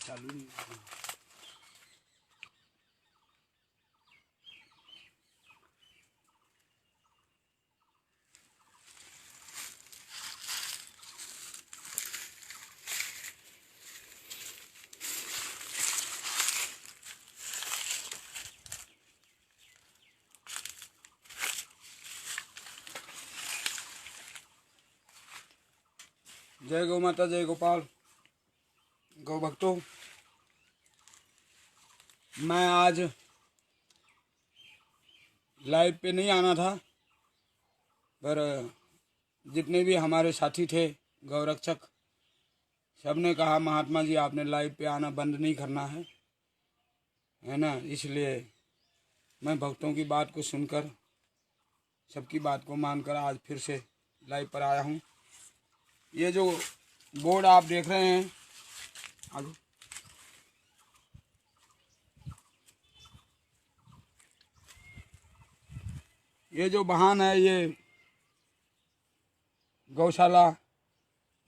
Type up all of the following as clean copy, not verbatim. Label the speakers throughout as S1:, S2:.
S1: चालू नहीं। जय गौ माता, जय गोपाल, गौ भक्तों। मैं आज लाइव पे नहीं आना था, पर जितने भी हमारे साथी थे गौरक्षक, सब ने कहा महात्मा जी आपने लाइव पे आना बंद नहीं करना है ना। इसलिए मैं भक्तों की बात को सुनकर, सबकी बात को मानकर आज फिर से लाइव पर आया हूँ। ये जो बोर्ड आप देख रहे हैं, आगे ये जो वाहन है, ये गौशाला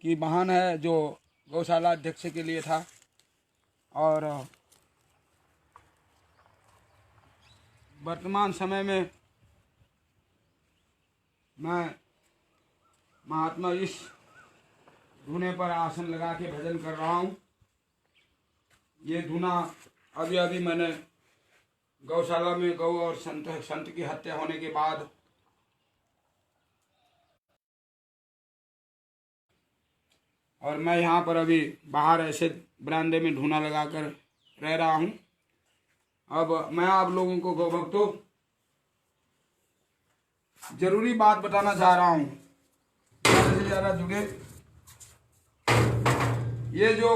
S1: की वाहन है जो गौशाला अध्यक्ष के लिए था। और वर्तमान समय में मैं महात्मा इस धुने पर आसन लगा के भजन कर रहा हूँ। ये धुना अभी अभी मैंने गौशाला में गौ और संत की हत्या होने के बाद और मैं यहाँ पर अभी बाहर ऐसे बरामदे में धुना लगाकर रह रहा हूँ। अब मैं आप लोगों को गौ भक्तों जरूरी बात बताना चाह रहा हूँ, ज़्यादा से ज़्यादा जुड़े। ये जो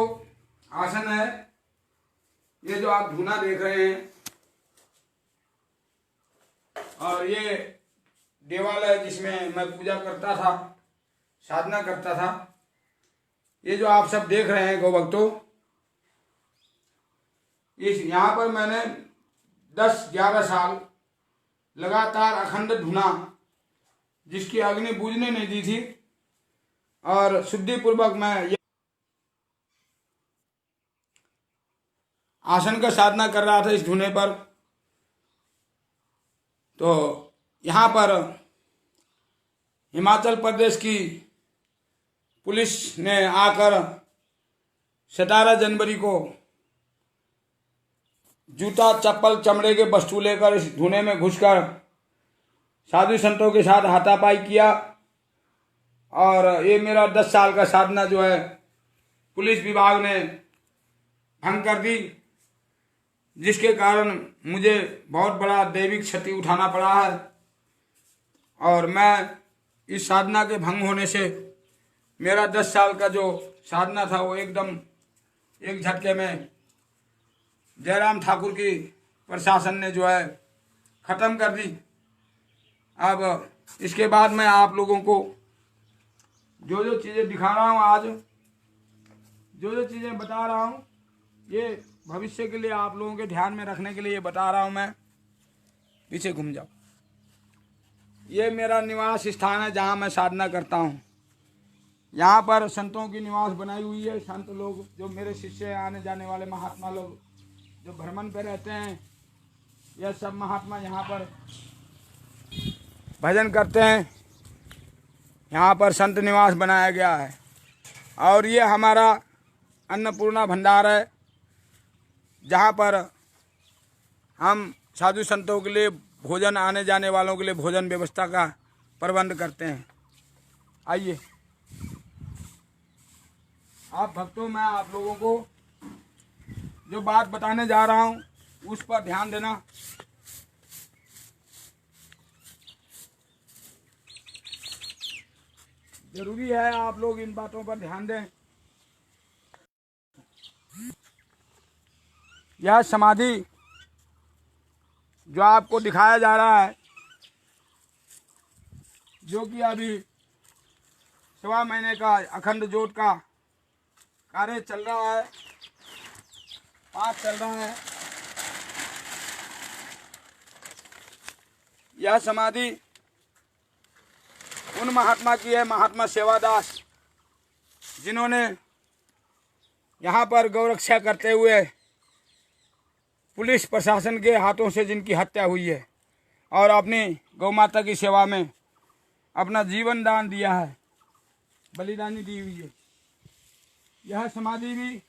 S1: आसन है, ये जो आप धुना देख रहे हैं, और ये देवालय जिसमें मैं पूजा करता था, साधना करता था, ये जो आप सब देख रहे हैं गौ भक्तों, इस यहाँ पर मैंने 10-11 साल लगातार अखंड धुना, जिसकी अग्नि बुझने नहीं दी थी, और शुद्धि पूर्वक मैं आसन का साधना कर रहा था इस धुने पर। तो यहाँ पर हिमाचल प्रदेश की पुलिस ने आकर 17 जनवरी को जूता चप्पल चमड़े के वस्तु लेकर इस धुने में घुसकर साधु संतों के साथ हाथापाई किया। और ये मेरा 10 साल का साधना जो है पुलिस विभाग ने भंग कर दी, जिसके कारण मुझे बहुत बड़ा दैविक क्षति उठाना पड़ा है। और मैं इस साधना के भंग होने से मेरा 10 साल का जो साधना था वो एकदम एक झटके में जयराम ठाकुर की प्रशासन ने जो है ख़त्म कर दी। अब इसके बाद मैं आप लोगों को जो जो चीज़ें दिखा रहा हूँ, आज जो चीज़ें बता रहा हूँ, ये भविष्य के लिए आप लोगों के ध्यान में रखने के लिए बता रहा हूँ। मैं पीछे घूम जाओ। ये मेरा निवास स्थान है जहाँ मैं साधना करता हूँ। यहाँ पर संतों की निवास बनाई हुई है। संत लोग जो मेरे शिष्य आने जाने वाले महात्मा लोग जो भ्रमण पे रहते हैं, यह सब महात्मा यहाँ पर भजन करते हैं। यहाँ पर संत निवास बनाया गया है। और ये हमारा अन्नपूर्णा भंडार है, जहाँ पर हम साधु संतों के लिए भोजन, आने जाने वालों के लिए भोजन व्यवस्था का प्रबंध करते हैं। आइए आप भक्तों, मैं आप लोगों को जो बात बताने जा रहा हूँ उस पर ध्यान देना। जरूरी है आप लोग इन बातों पर ध्यान दें। यह समाधि जो आपको दिखाया जा रहा है, जो कि अभी 1.25 महीने का अखंड जोत का कार्य चल रहा है, पाठ चल रहा है। यह समाधि उन महात्मा की है, महात्मा सेवादास, जिन्होंने यहाँ पर गौरक्षा करते हुए पुलिस प्रशासन के हाथों से जिनकी हत्या हुई है और अपनी गौ माता की सेवा में अपना जीवन दान दिया है, बलिदानी दी हुई है। यह समाधि भी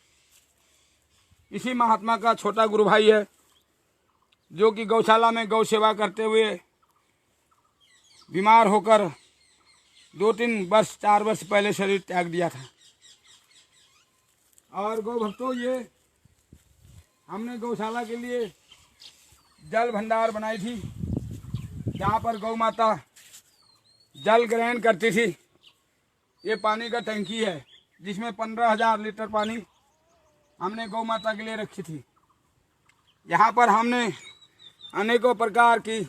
S1: इसी महात्मा का छोटा गुरु भाई है, जो कि गौशाला में गौ सेवा करते हुए बीमार होकर 2-3 वर्ष 4 वर्ष पहले शरीर त्याग दिया था। और गौ भक्तों, ये हमने गौशाला के लिए जल भंडार बनाई थी, जहाँ पर गौ माता जल ग्रहण करती थी। ये पानी का टंकी है जिसमें 15,000 लीटर पानी हमने गौ माता के लिए रखी थी। यहाँ पर हमने अनेकों प्रकार की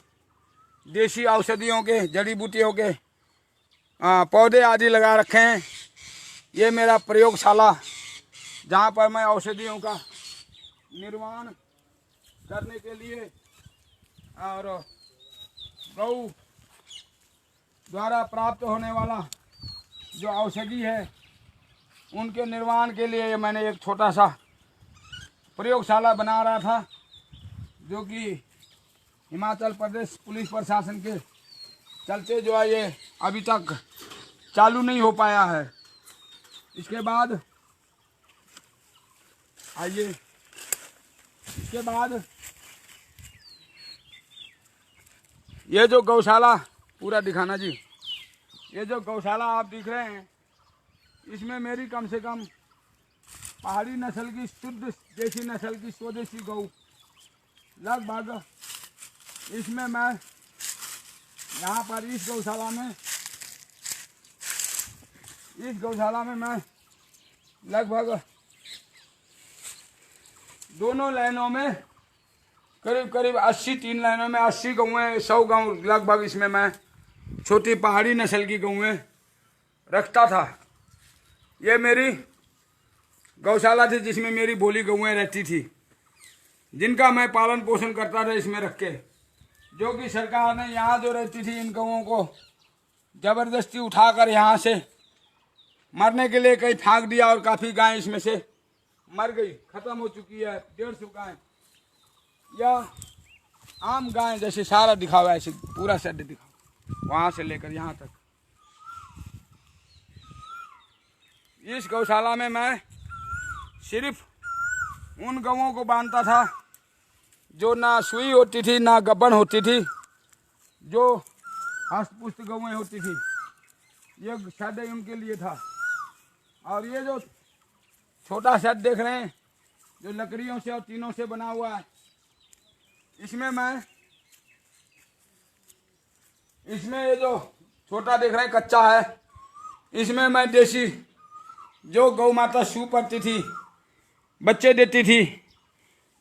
S1: देसी औषधियों के, जड़ी बूटियों के पौधे आदि लगा रखे हैं। ये मेरा प्रयोगशाला, जहाँ पर मैं औषधियों का निर्माण करने के लिए और गौ द्वारा प्राप्त होने वाला जो औषधि है उनके निर्माण के लिए मैंने एक छोटा सा प्रयोगशाला बना रहा था, जो कि हिमाचल प्रदेश पुलिस प्रशासन के चलते जो है ये अभी तक चालू नहीं हो पाया है। इसके बाद आइए, इसके बाद ये जो गौशाला पूरा दिखाना जी, ये जो गौशाला आप दिख रहे हैं, इसमें मेरी कम से कम पहाड़ी नस्ल की शुद्ध देसी नस्ल की स्वदेशी गौ लगभग, इसमें मैं यहाँ पर इस गौशाला में मैं लगभग दोनों लाइनों में करीब 80, 3 लाइनों में 80 गौएँ, 100 गौ लगभग इसमें मैं छोटी पहाड़ी नस्ल की गौएँ रखता था। ये मेरी गौशाला थी जिसमें मेरी बोली गौएँ रहती थी, जिनका मैं पालन पोषण करता था इसमें रख के। जो कि सरकार ने यहाँ जो रहती थी इन गौओं को ज़बरदस्ती उठाकर यहाँ से मरने के लिए कहीं फेंक दिया और काफ़ी गाय इसमें से मर गई, ख़त्म हो चुकी है। 150 गाय या आम गाय जैसे सारा दिखाओ, ऐसे पूरा सेट दिखाओ, वहाँ से लेकर यहाँ तक। इस गौशाला में मैं सिर्फ उन गौओं को बांधता था जो ना सुई होती थी ना गब्बन होती थी, जो हस्तपुष्ट गौएँ होती थी। ये शेड उनके लिए था। और ये जो छोटा शेड देख रहे हैं जो लकड़ियों से और टीनों से बना हुआ है, इसमें ये जो छोटा देख रहे हैं कच्चा है, इसमें मैं देसी जो गौ माता सू पड़ती थी, बच्चे देती थी,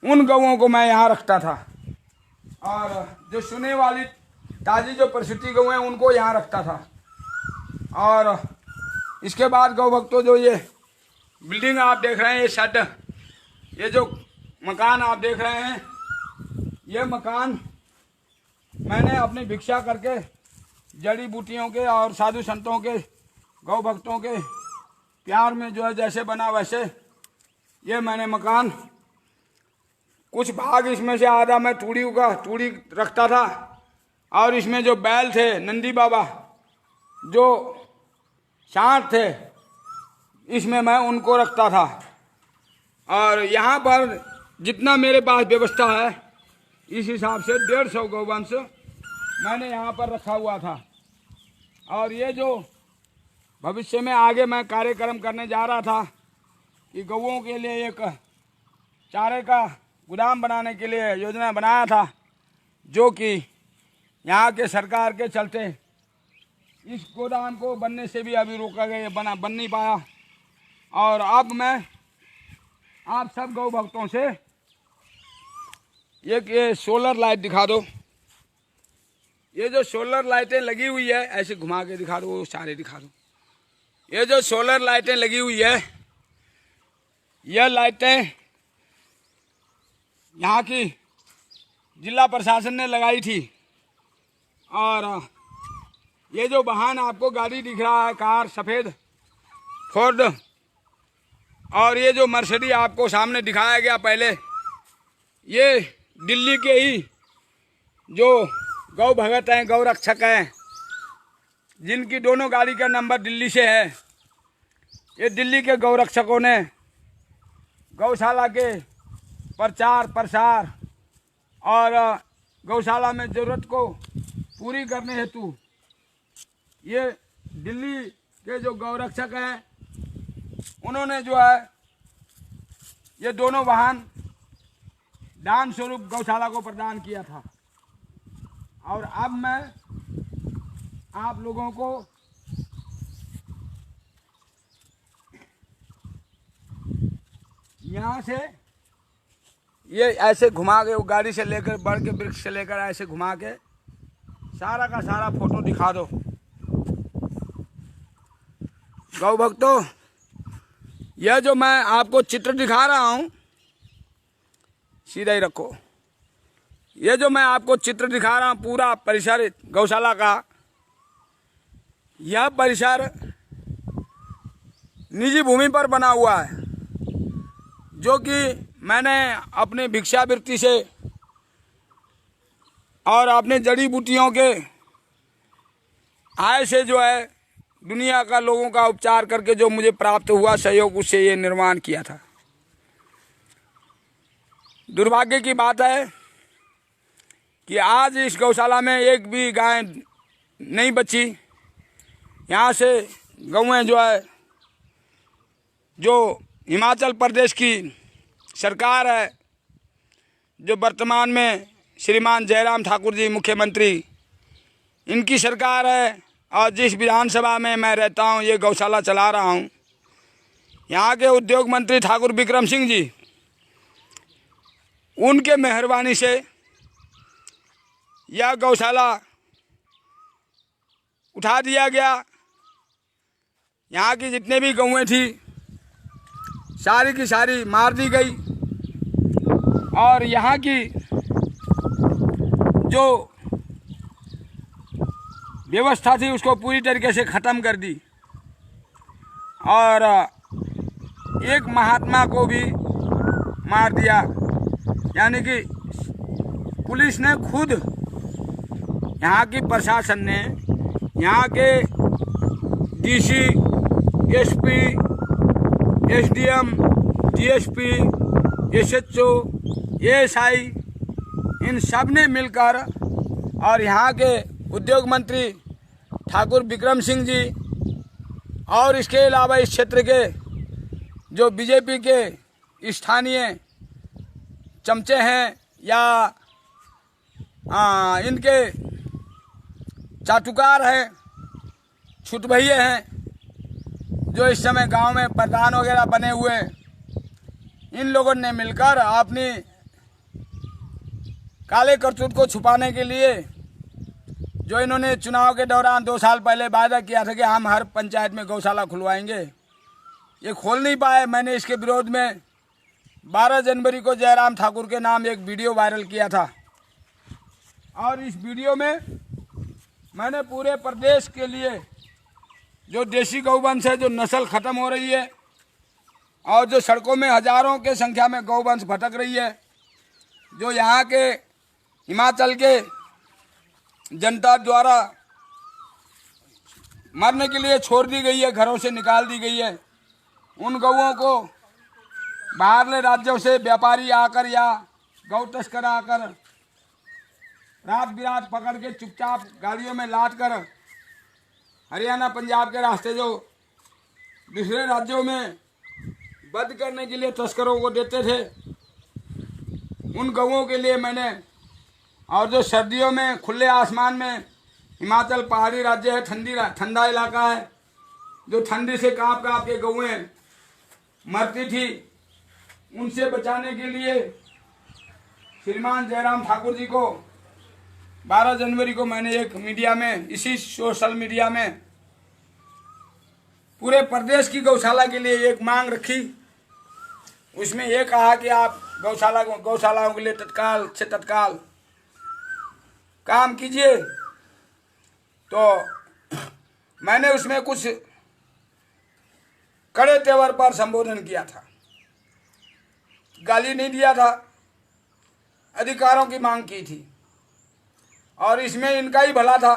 S1: उन गौओं को मैं यहाँ रखता था। और जो सुने वाली ताज़ी जो प्रसूति गौ हैं उनको यहाँ रखता था। और इसके बाद गौ भक्तों, जो ये बिल्डिंग आप देख रहे हैं, ये शेड, ये जो मकान आप देख रहे हैं, ये मकान मैंने अपनी भिक्षा करके जड़ी बूटियों के और साधु संतों के, गौ भक्तों के प्यार में जो है जैसे बना वैसे ये मैंने मकान, कुछ भाग इसमें से आधा मैं तूड़ी रखता था। और इसमें जो बैल थे, नंदी बाबा जो सांड थे, इसमें मैं उनको रखता था। और यहाँ पर जितना मेरे पास व्यवस्था है, इस हिसाब से 150 गौवंश मैंने यहाँ पर रखा हुआ था। और ये जो भविष्य में आगे मैं कार्यक्रम करने जा रहा था कि गौओं के लिए एक चारे का गोदाम बनाने के लिए योजना बनाया था, जो कि यहाँ के सरकार के चलते इस गोदाम को बनने से भी अभी रोका गया, बन नहीं पाया। और अब मैं आप सब गौ भक्तों से एक ये सोलर लाइट दिखा दो। ये जो सोलर लाइटें लगी हुई है, ऐसे घुमा के दिखा दो, वो सारे दिखा दो। ये जो सोलर लाइटें लगी हुई है, यह लाइटें यहाँ की जिला प्रशासन ने लगाई थी। और ये जो वाहन आपको गाड़ी दिख रहा है, कार, सफ़ेद फोर्ड और ये जो मर्सिडीज आपको सामने दिखाया गया पहले, ये दिल्ली के ही जो गौ भगत हैं, गौ रक्षक हैं, जिनकी दोनों गाड़ी का नंबर दिल्ली से है, ये दिल्ली के गौ रक्षकों ने गौशाला के प्रचार प्रसार और गौशाला में ज़रूरत को पूरी करने हेतु ये दिल्ली के जो गौरक्षक हैं, उन्होंने जो है ये दोनों वाहन दान स्वरूप गौशाला को प्रदान किया था। और अब मैं आप लोगों को यहाँ से ये ऐसे घुमा के, वो गाड़ी से लेकर, बढ़ के वृक्ष से लेकर ऐसे घुमा के सारा का सारा फोटो दिखा दो। गौ भक्तों, यह जो मैं आपको चित्र दिखा रहा हूँ, सीधा ही रखो, ये जो मैं आपको चित्र दिखा रहा हूँ पूरा परिसर गौशाला का, यह परिसर निजी भूमि पर बना हुआ है, जो कि मैंने अपने भिक्षावृत्ति से और अपने जड़ी बूटियों के आय से जो है दुनिया का लोगों का उपचार करके जो मुझे प्राप्त हुआ सहयोग, उससे ये निर्माण किया था। दुर्भाग्य की बात है कि आज इस गौशाला में एक भी गाय नहीं बची। यहाँ से गौएं जो है, जो हिमाचल प्रदेश की सरकार है, जो वर्तमान में श्रीमान जयराम ठाकुर जी मुख्यमंत्री, इनकी सरकार है, और जिस विधानसभा में मैं रहता हूँ, ये गौशाला चला रहा हूँ, यहाँ के उद्योग मंत्री ठाकुर बिक्रम सिंह जी, उनके मेहरबानी से यह गौशाला उठा दिया गया। यहाँ की जितने भी गौएं थी सारी की सारी मार दी गई, और यहाँ की जो व्यवस्था थी उसको पूरी तरीके से ख़त्म कर दी। और एक महात्मा को भी मार दिया, यानी कि पुलिस ने खुद, यहाँ की प्रशासन ने, यहाँ के DC, SP, SDM, DSP, SHO, ASI, इन सब ने मिलकर, और यहाँ के उद्योग मंत्री ठाकुर बिक्रम सिंह जी, और इसके अलावा इस क्षेत्र के जो बीजेपी के स्थानीय चमचे हैं या इनके चाटुकार हैं, छुटभइये हैं, जो इस समय गांव में प्रधान वगैरह बने हुए, इन लोगों ने मिलकर अपनी काले करतूत को छुपाने के लिए, जो इन्होंने चुनाव के दौरान 2 साल पहले वादा किया था कि हम हर पंचायत में गौशाला खुलवाएंगे, ये खोल नहीं पाए। मैंने इसके विरोध में 12 जनवरी को जयराम ठाकुर के नाम एक वीडियो वायरल किया था, और इस वीडियो में मैंने पूरे प्रदेश के लिए जो देसी गौवंश है, जो नस्ल ख़त्म हो रही है, और जो सड़कों में हज़ारों के संख्या में गौवंश भटक रही है, जो यहाँ के हिमाचल के जनता द्वारा मरने के लिए छोड़ दी गई है, घरों से निकाल दी गई है, उन गौओं को बाहरले राज्यों से व्यापारी आकर या गौ तस्कर आकर रात बिरात पकड़ के चुपचाप गाड़ियों में लाद कर हरियाणा पंजाब के रास्ते जो दूसरे राज्यों में बंद करने के लिए तस्करों को देते थे, उन गौओं के लिए मैंने, और जो सर्दियों में खुले आसमान में, हिमाचल पहाड़ी राज्य है, ठंडा इलाका है, जो ठंडी से कांप कांप के गौएं मरती थी, उनसे बचाने के लिए श्रीमान जयराम ठाकुर जी को 12 जनवरी को मैंने एक मीडिया में, इसी सोशल मीडिया में पूरे प्रदेश की गौशाला के लिए एक मांग रखी। उसमें यह कहा कि आप गौशालाओं के लिए तत्काल से तत्काल काम कीजिए। तो मैंने उसमें कुछ कड़े तेवर पर संबोधन किया था, गाली नहीं दिया था, अधिकारों की मांग की थी और इसमें इनका ही भला था।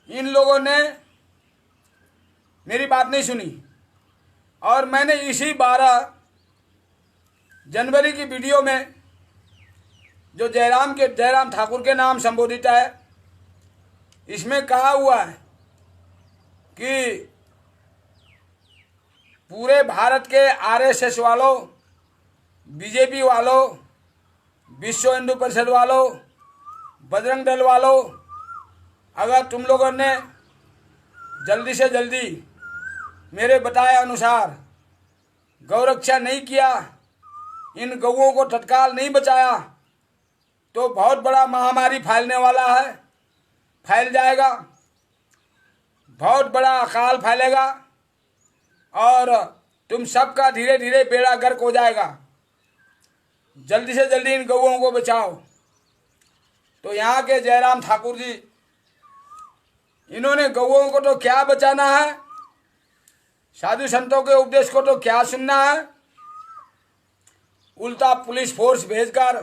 S1: इन लोगों ने मेरी बात नहीं सुनी और मैंने इसी 12 जनवरी की वीडियो में जो जयराम ठाकुर के नाम संबोधित है, इसमें कहा हुआ है कि पूरे भारत के आरएसएस वालों, बीजेपी वालों, विश्व हिंदू परिषद वालों, बजरंग दल वालों, अगर तुम लोगों ने जल्दी से जल्दी मेरे बताए अनुसार गौरक्षा नहीं किया, इन गौओं को तत्काल नहीं बचाया, तो बहुत बड़ा महामारी फैलने वाला है, फैल जाएगा, बहुत बड़ा अकाल फैलेगा और तुम सबका धीरे धीरे बेड़ा गर्क हो जाएगा। जल्दी से जल्दी इन गौओं को बचाओ। तो यहाँ के जयराम ठाकुर जी, इन्होंने गौओं को तो क्या बचाना है, साधु संतों के उपदेश को तो क्या सुनना है, उल्टा पुलिस फोर्स भेजकर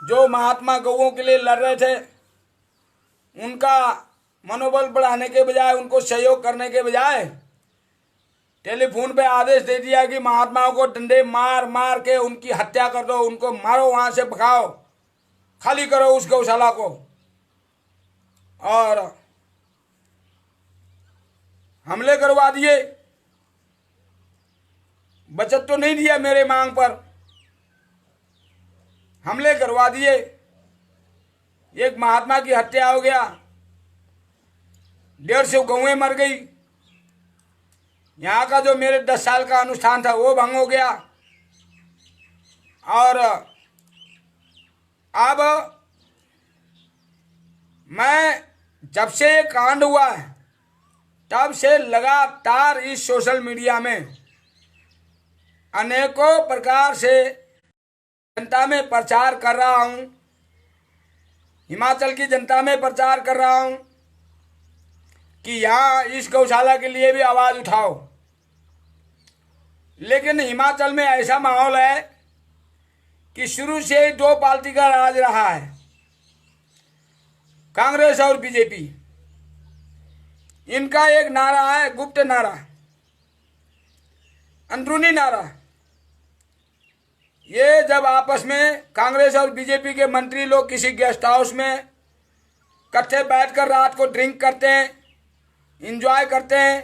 S1: जो महात्मा गौओं के लिए लड़ रहे थे उनका मनोबल बढ़ाने के बजाय, उनको सहयोग करने के बजाय टेलीफोन पे आदेश दे दिया कि महात्माओं को डंडे मार मार के उनकी हत्या कर दो, उनको मारो, वहां से भगाओ, खाली करो उस गौशाला को। और हमले करवा दिए, बचत तो नहीं दिया मेरे मांग पर, हमले करवा दिए, एक महात्मा की हत्या हो गया, 150 गौएं मर गई, यहाँ का जो मेरे 10 साल का अनुष्ठान था वो भंग हो गया। और अब मैं जब से ये कांड हुआ है तब से लगातार इस सोशल मीडिया में अनेकों प्रकार से जनता में प्रचार कर रहा हूँ, हिमाचल की जनता में प्रचार कर रहा हूँ कि यहाँ इस गौशाला के लिए भी आवाज़ उठाओ। लेकिन हिमाचल में ऐसा माहौल है कि शुरू से ही 2 पार्टी का राज रहा है, कांग्रेस और बीजेपी। इनका एक नारा है, गुप्त नारा, अंदरूनी नारा। ये जब आपस में कांग्रेस और बीजेपी के मंत्री लोग किसी गेस्ट हाउस में इकट्ठे बैठकर रात को ड्रिंक करते हैं, इंजॉय करते हैं,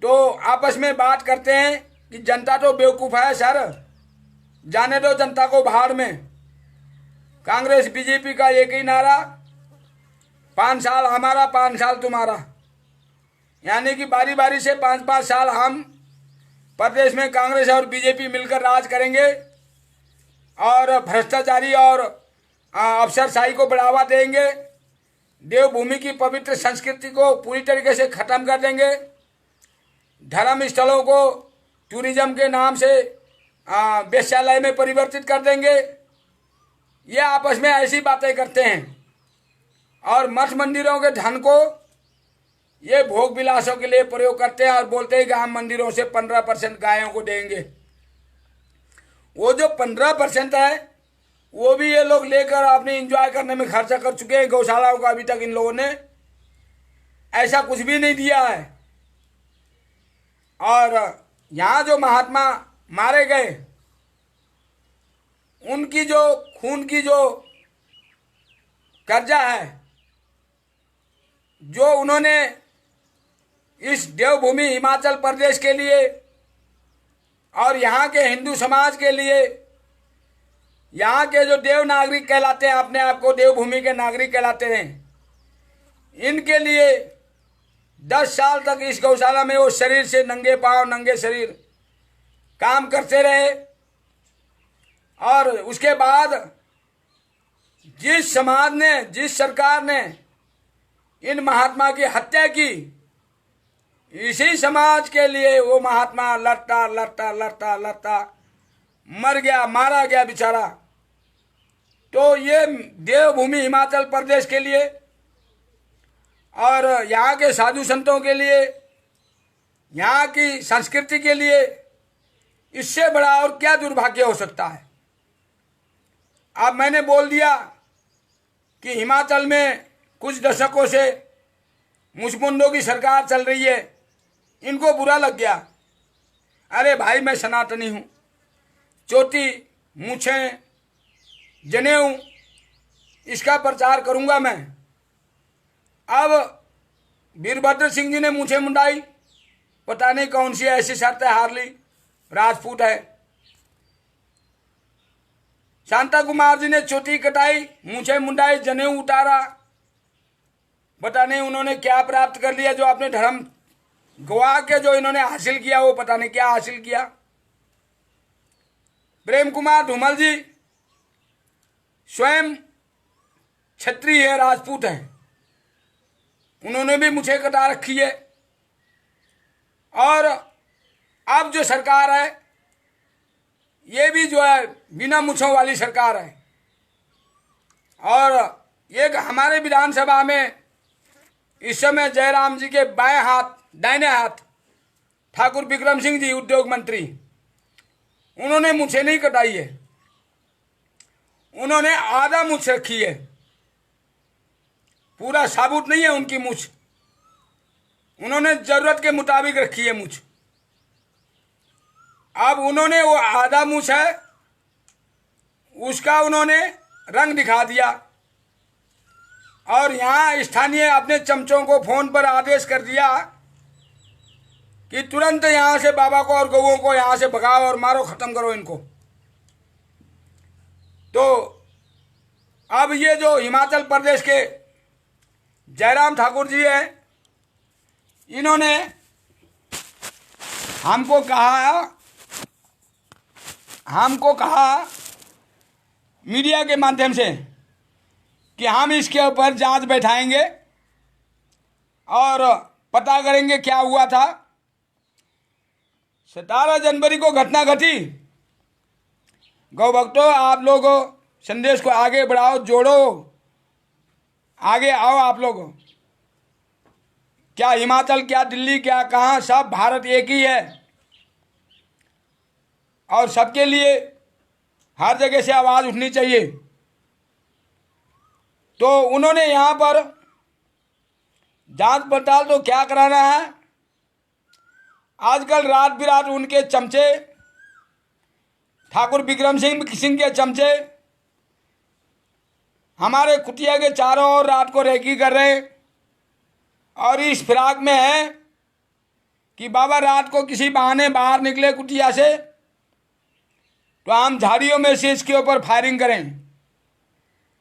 S1: तो आपस में बात करते हैं कि जनता तो बेवकूफ़ है सर, जाने दो जनता को भाड़ में। कांग्रेस बीजेपी का एक ही नारा, 5 साल हमारा, 5 साल तुम्हारा, यानी कि बारी बारी से 5-5 साल हम प्रदेश में कांग्रेस और बीजेपी मिलकर राज करेंगे और भ्रष्टाचारी और अफसरशाही को बढ़ावा देंगे, देवभूमि की पवित्र संस्कृति को पूरी तरीके से खत्म कर देंगे, धर्म स्थलों को टूरिज्म के नाम से वेश्यालय में परिवर्तित कर देंगे। ये आपस में ऐसी बातें करते हैं और मठ मंदिरों के धन को ये भोग विलासों के लिए प्रयोग करते हैं और बोलते हैं कि हम मंदिरों से 15% गायों को देंगे। वो जो 15% है वो भी ये लोग लेकर अपने एंजॉय करने में खर्चा कर चुके हैं। गौशालाओं का अभी तक इन लोगों ने ऐसा कुछ भी नहीं दिया है। और यहाँ जो महात्मा मारे गए उनकी जो खून की जो कर्जा है, जो उन्होंने इस देवभूमि हिमाचल प्रदेश के लिए और यहाँ के हिंदू समाज के लिए, यहाँ के जो देव नागरिक कहलाते हैं, अपने आप को देवभूमि के नागरिक कहलाते हैं, इनके लिए 10 साल तक इस गौशाला में वो शरीर से नंगे पांव, नंगे शरीर काम करते रहे। और उसके बाद जिस समाज ने, जिस सरकार ने इन महात्मा की हत्या की, इसी समाज के लिए वो महात्मा लड़ता लड़ता लड़ता लड़ता मर गया, मारा गया बेचारा। तो ये देवभूमि हिमाचल प्रदेश के लिए और यहाँ के साधु संतों के लिए यहाँ की संस्कृति के लिए इससे बड़ा और क्या दुर्भाग्य हो सकता है। अब मैंने बोल दिया कि हिमाचल में कुछ दशकों से मुसमुंडों की सरकार चल रही है, इनको बुरा लग गया। अरे भाई, मैं सनातनी हूँ, चोटी, मूछें, जनेऊ, इसका प्रचार करूँगा मैं। अब वीरभद्र सिंह जी ने मूछें मुंडाई, पता नहीं कौन सी ऐसी शर्तें हार ली, राजपूत है। शांता कुमार जी ने चोटी कटाई, मूछें मुंडाई, जनेऊ उतारा, पता नहीं उन्होंने क्या प्राप्त कर लिया। जो अपने धर्म गवा के जो इन्होंने हासिल किया, वो पता नहीं क्या हासिल किया। प्रेम कुमार धूमल जी स्वयं क्षत्रिय है, राजपूत है, उन्होंने भी मुझे कटा रखी है। और अब जो सरकार है, ये भी जो है बिना मुछों वाली सरकार है। और ये हमारे विधानसभा में इस समय जयराम जी के बाएं हाथ, दाहिने हाथ ठाकुर विक्रम सिंह जी उद्योग मंत्री, उन्होंने मुझे नहीं कटाई है, उन्होंने आधा मुछ रखी है, पूरा साबुत नहीं है उनकी मुछ, उन्होंने जरूरत के मुताबिक रखी है मुछ। अब उन्होंने वो आधा मुछ है, उसका उन्होंने रंग दिखा दिया और यहाँ स्थानीय अपने चमचों को फोन पर आदेश कर दिया कि तुरंत यहाँ से बाबा को और गौओं को यहाँ से भगाओ और मारो, खत्म करो इनको। तो अब ये जो हिमाचल प्रदेश के जयराम ठाकुर जी हैं, इन्होंने हमको कहा मीडिया के माध्यम से कि हम इसके ऊपर जांच बैठाएंगे और पता करेंगे क्या हुआ था। 17 जनवरी को घटना घटी। गौ भक्तों, आप लोग संदेश को आगे बढ़ाओ, जोड़ो, आगे आओ आप लोग। क्या हिमाचल, क्या दिल्ली, क्या कहाँ, सब भारत एक ही है और सबके लिए हर जगह से आवाज़ उठनी चाहिए। तो उन्होंने यहाँ पर जांच पड़ताल तो क्या कराना है, आजकल रात बिरात उनके चमचे, ठाकुर विक्रम सिंह के चमचे हमारे कुटिया के चारों ओर रात को रेकी कर रहे हैं और इस फिराक में है कि बाबा रात को किसी बहाने बाहर निकले कुटिया से तो हम झाड़ियों में से इसके ऊपर फायरिंग करें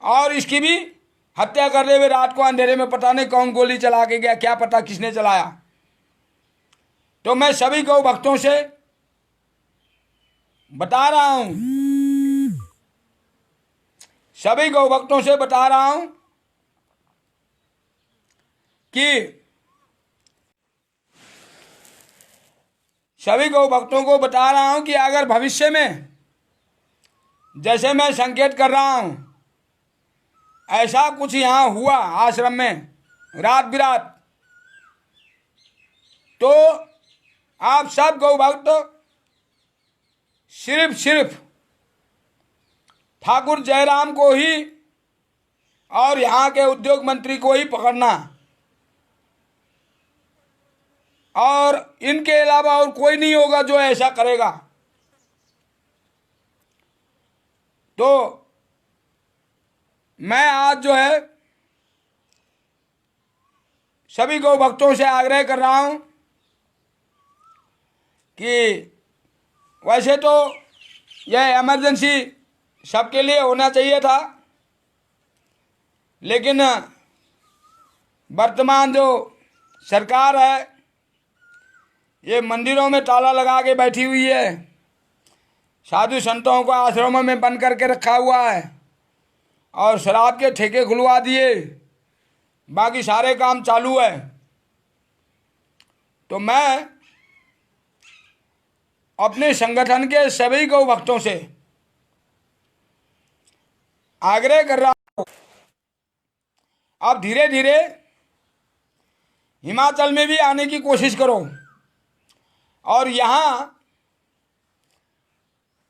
S1: और इसकी भी हत्या कर रहे हुए रात को अंधेरे में, पता नहीं कौन गोली चला के गया, क्या पता किसने चलाया। तो मैं सभी गौ भक्तों से बता रहा हूं, सभी गौ भक्तों से बता रहा हूं कि सभी गौ भक्तों को बता रहा हूं कि अगर भविष्य में जैसे मैं संकेत कर रहा हूं ऐसा कुछ यहाँ हुआ आश्रम में रात बिरात, तो आप सब गौ भक्त सिर्फ ठाकुर जयराम को ही और यहाँ के उद्योग मंत्री को ही पकड़ना और इनके अलावा और कोई नहीं होगा जो ऐसा करेगा। तो मैं आज जो है सभी गौ भक्तों से आग्रह कर रहा हूं कि वैसे तो यह इमरजेंसी सबके लिए होना चाहिए था, लेकिन वर्तमान जो सरकार है ये मंदिरों में ताला लगा के बैठी हुई है, साधु संतों को आश्रमों में बंद करके रखा हुआ है और शराब के ठेके खुलवा दिए, बाकी सारे काम चालू है। तो मैं अपने संगठन के सभी गौ भक्तों से आग्रह कर रहा हूं, अब धीरे धीरे हिमाचल में भी आने की कोशिश करो और यहाँ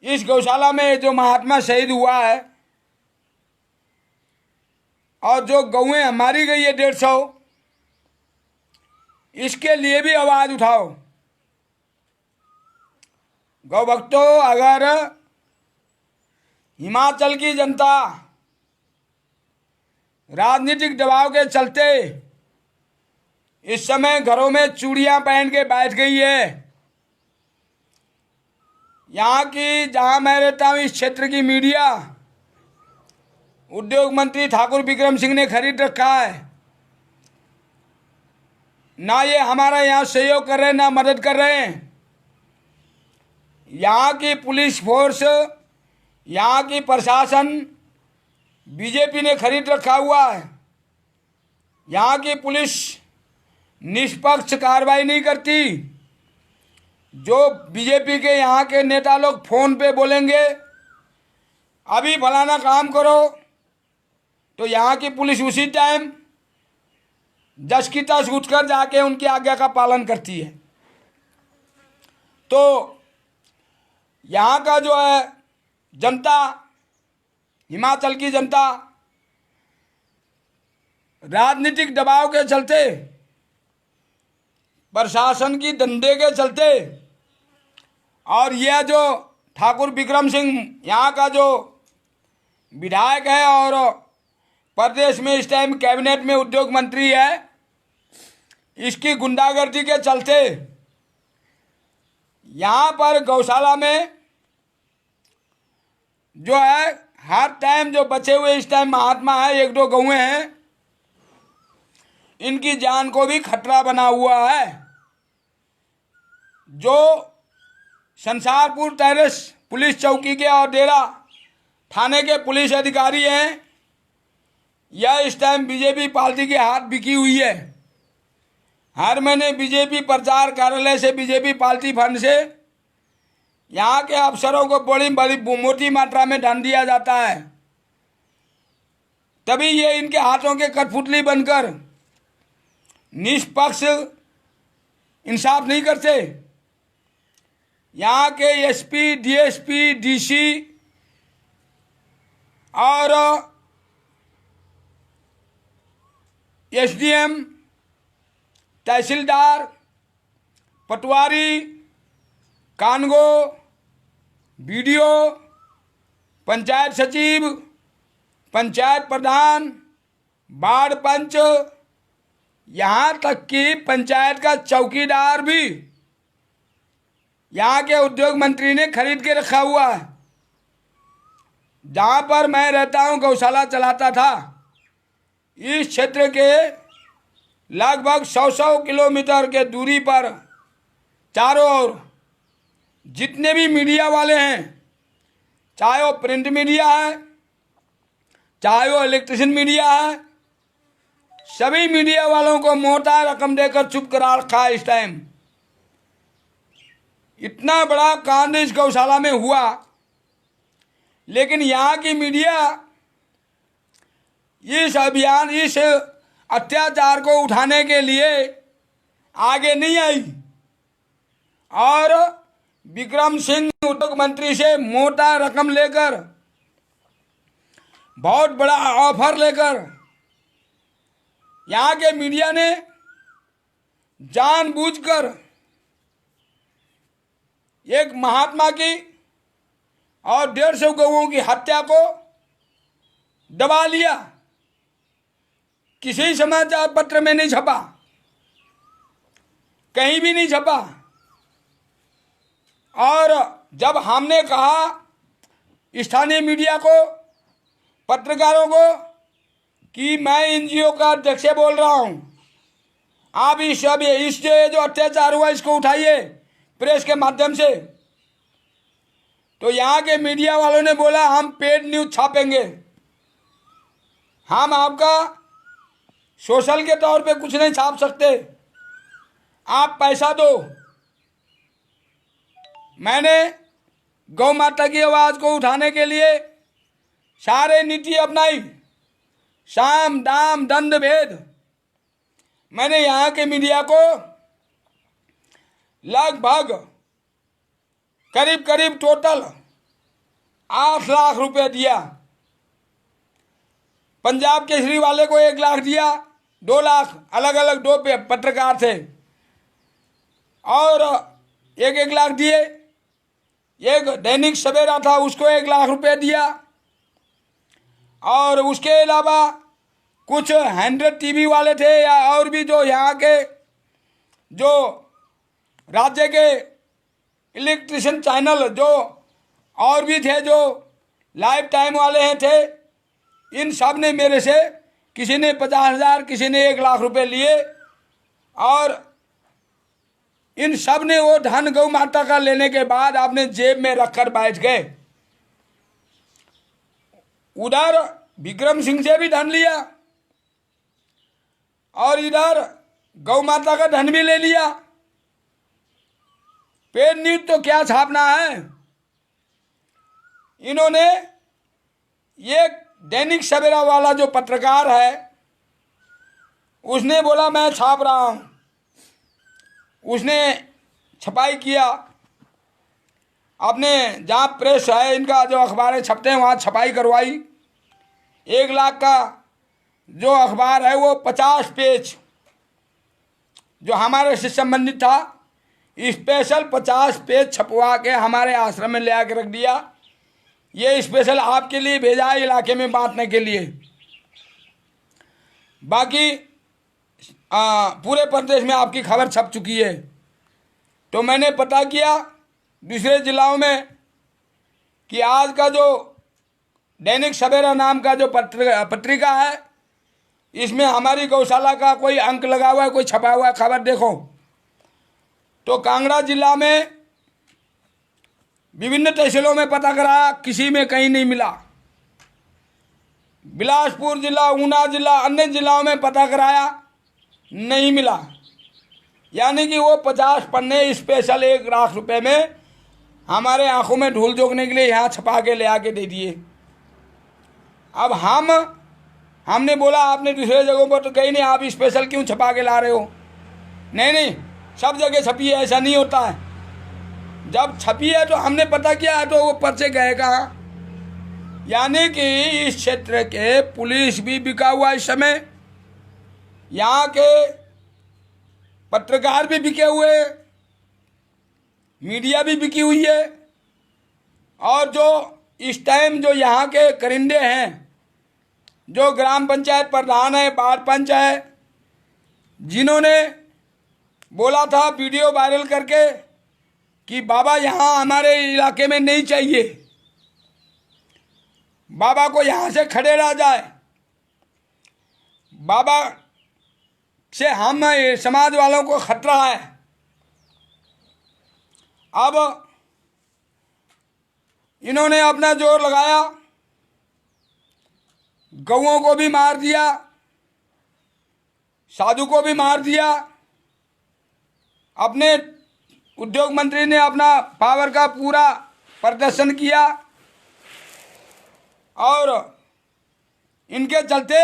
S1: इस गौशाला में जो महात्मा शहीद हुआ है और जो गौएं मारी गई है 150, इसके लिए भी आवाज उठाओ। गौ भक्तों, अगर हिमाचल की जनता राजनीतिक दबाव के चलते इस समय घरों में चूड़ियां पहन के बैठ गई है, यहाँ की, जहां मैं रहता हूं, इस क्षेत्र की मीडिया उद्योग मंत्री ठाकुर बिक्रम सिंह ने खरीद रखा है। ना ये हमारा यहाँ सहयोग कर रहे हैं, ना मदद कर रहे हैं। यहाँ की पुलिस फोर्स, यहाँ की प्रशासन बीजेपी ने खरीद रखा हुआ है। यहाँ की पुलिस निष्पक्ष कार्रवाई नहीं करती। जो बीजेपी के यहाँ के नेता लोग फोन पे बोलेंगे अभी फलाना काम करो, तो यहाँ की पुलिस उसी टाइम 10 की 10 उठकर जाके उनकी आज्ञा का पालन करती है। तो यहाँ का जो है जनता, हिमाचल की जनता राजनीतिक दबाव के चलते, प्रशासन की धंधे के चलते, और यह जो ठाकुर बिक्रम सिंह यहाँ का जो विधायक है और प्रदेश में इस टाइम कैबिनेट में उद्योग मंत्री है, इसकी गुंडागर्दी के चलते यहाँ पर गौशाला में जो है हर टाइम जो बचे हुए इस टाइम महात्मा है, 1-2 गौएं हैं, इनकी जान को भी खतरा बना हुआ है। जो संसारपुर टेरेस पुलिस चौकी के और डेरा थाने के पुलिस अधिकारी हैं, यह इस टाइम बीजेपी पार्टी के हाथ बिकी हुई है। हर महीने बीजेपी प्रचार कार्यालय से, बीजेपी पार्टी फंड से यहाँ के अफसरों को बड़ी बड़ी मोटी मात्रा में धन दिया जाता है, तभी ये इनके हाथों के कठपुतली बनकर निष्पक्ष इंसाफ नहीं करते। यहाँ के एसपी, डीएसपी, डीसी और एसडीएम, तहसीलदार, पटवारी, कानगो, बीडीओ, पंचायत सचिव, पंचायत प्रधान, वार्ड पंच, यहाँ तक कि पंचायत का चौकीदार भी यहाँ के उद्योग मंत्री ने खरीद के रखा हुआ है। जहाँ पर मैं रहता हूँ, गौशाला चलाता था, इस क्षेत्र के लगभग 100 किलोमीटर के दूरी पर चारों ओर जितने भी मीडिया वाले हैं, चाहे वो प्रिंट मीडिया है, चाहे वो इलेक्ट्रिशियन मीडिया है, सभी मीडिया वालों को मोटा रकम देकर चुप करा रखा है। इस टाइम इतना बड़ा कांड इस गौशाला में हुआ, लेकिन यहाँ की मीडिया इस अभियान, इस अत्याचार को उठाने के लिए आगे नहीं आई और बिक्रम सिंह उद्योग मंत्री से मोटा रकम लेकर, बहुत बड़ा ऑफर लेकर यहाँ के मीडिया ने जानबूझकर एक महात्मा की और 150 गौओं की हत्या को दबा लिया। किसी समाचार पत्र में नहीं छपा, कहीं भी नहीं छपा। और जब हमने कहा स्थानीय मीडिया को, पत्रकारों को, कि मैं एनजीओ का अध्यक्ष बोल रहा हूं, आप इस जो अत्याचार हुआ इसको उठाइए प्रेस के माध्यम से, तो यहाँ के मीडिया वालों ने बोला हम पेड न्यूज छापेंगे, हम आपका सोशल के तौर पे कुछ नहीं छाप सकते, आप पैसा दो। मैंने गौ माता की आवाज़ को उठाने के लिए सारे नीति अपनाई, साम दाम दंड भेद। मैंने यहाँ के मीडिया को लगभग करीब करीब टोटल 8 लाख रुपए दिया। पंजाब केसरी वाले को 1 लाख दिया, 2 लाख, अलग अलग 2 पत्रकार थे, और 1-1 लाख दिए। एक दैनिक सवेरा था, उसको 1 लाख रुपए दिया, और उसके अलावा कुछ 100 टीवी वाले थे या और भी जो यहाँ के जो राज्य के इलेक्ट्रिशियन चैनल जो और भी थे, जो लाइफ टाइम वाले हैं थे, इन सब ने मेरे से किसी ने 50,000, किसी ने 1 लाख रुपए लिए, और इन सब ने वो धन गौ माता का लेने के बाद अपने जेब में रखकर बैठ गए। उधर विक्रम सिंह से भी धन लिया और इधर गौ माता का धन भी ले लिया। पेड न्यूज तो क्या छापना है। इन्होंने ये दैनिक सवेरा वाला जो पत्रकार है, उसने बोला मैं छाप रहा हूं, उसने छपाई किया, अपने जहाँ प्रेस है इनका जो अखबारें छपते हैं वहाँ छपाई करवाई। 1 लाख का जो अखबार है वो 50 पेज जो हमारे से संबंधित था, स्पेशल 50 पेज छपवा के हमारे आश्रम में ले आके रख दिया। ये स्पेशल आपके लिए भेजा है, इलाके में बांटने के लिए। बाकी पूरे प्रदेश में आपकी खबर छप चुकी है। तो मैंने पता किया दूसरे जिलाओं में कि आज का जो दैनिक सवेरा नाम का जो पत्रिका है, इसमें हमारी गौशाला का कोई अंक लगा हुआ है, कोई छपा हुआ है, खबर देखो। तो कांगड़ा जिला में विभिन्न तहसीलों में पता कराया, किसी में कहीं नहीं मिला। बिलासपुर जिला, ऊना जिला, अन्य जिलाओं में पता कराया, नहीं मिला। यानी कि वो 50 पन्ने स्पेशल 1 लाख रुपए में हमारे आंखों में धूल झोंकने के लिए यहाँ छपा के ले आके दे दिए। अब हमने बोला आपने दूसरे जगहों पर तो कहीं नहीं, आप स्पेशल क्यों छपा के ला रहे हो? नहीं, सब जगह छपी है, ऐसा नहीं होता है। जब छपी है तो हमने पता किया है, तो वो पर्चे गए कहाँ? यानी कि इस क्षेत्र के पुलिस भी बिका हुआ इस समय, यहाँ के पत्रकार भी बिके हुए, मीडिया भी बिकी हुई है, और जो इस टाइम जो यहाँ के करिंदे हैं, जो ग्राम पंचायत प्रधान है, वार्ड पंच है, जिन्होंने बोला था वीडियो वायरल करके कि बाबा यहाँ हमारे इलाके में नहीं चाहिए, बाबा को यहाँ से खड़े रह जाए, बाबा से हम समाज वालों को खतरा है। अब इन्होंने अपना जोर लगाया, गौओं को भी मार दिया, साधु को भी मार दिया। अपने उद्योग मंत्री ने अपना पावर का पूरा प्रदर्शन किया, और इनके चलते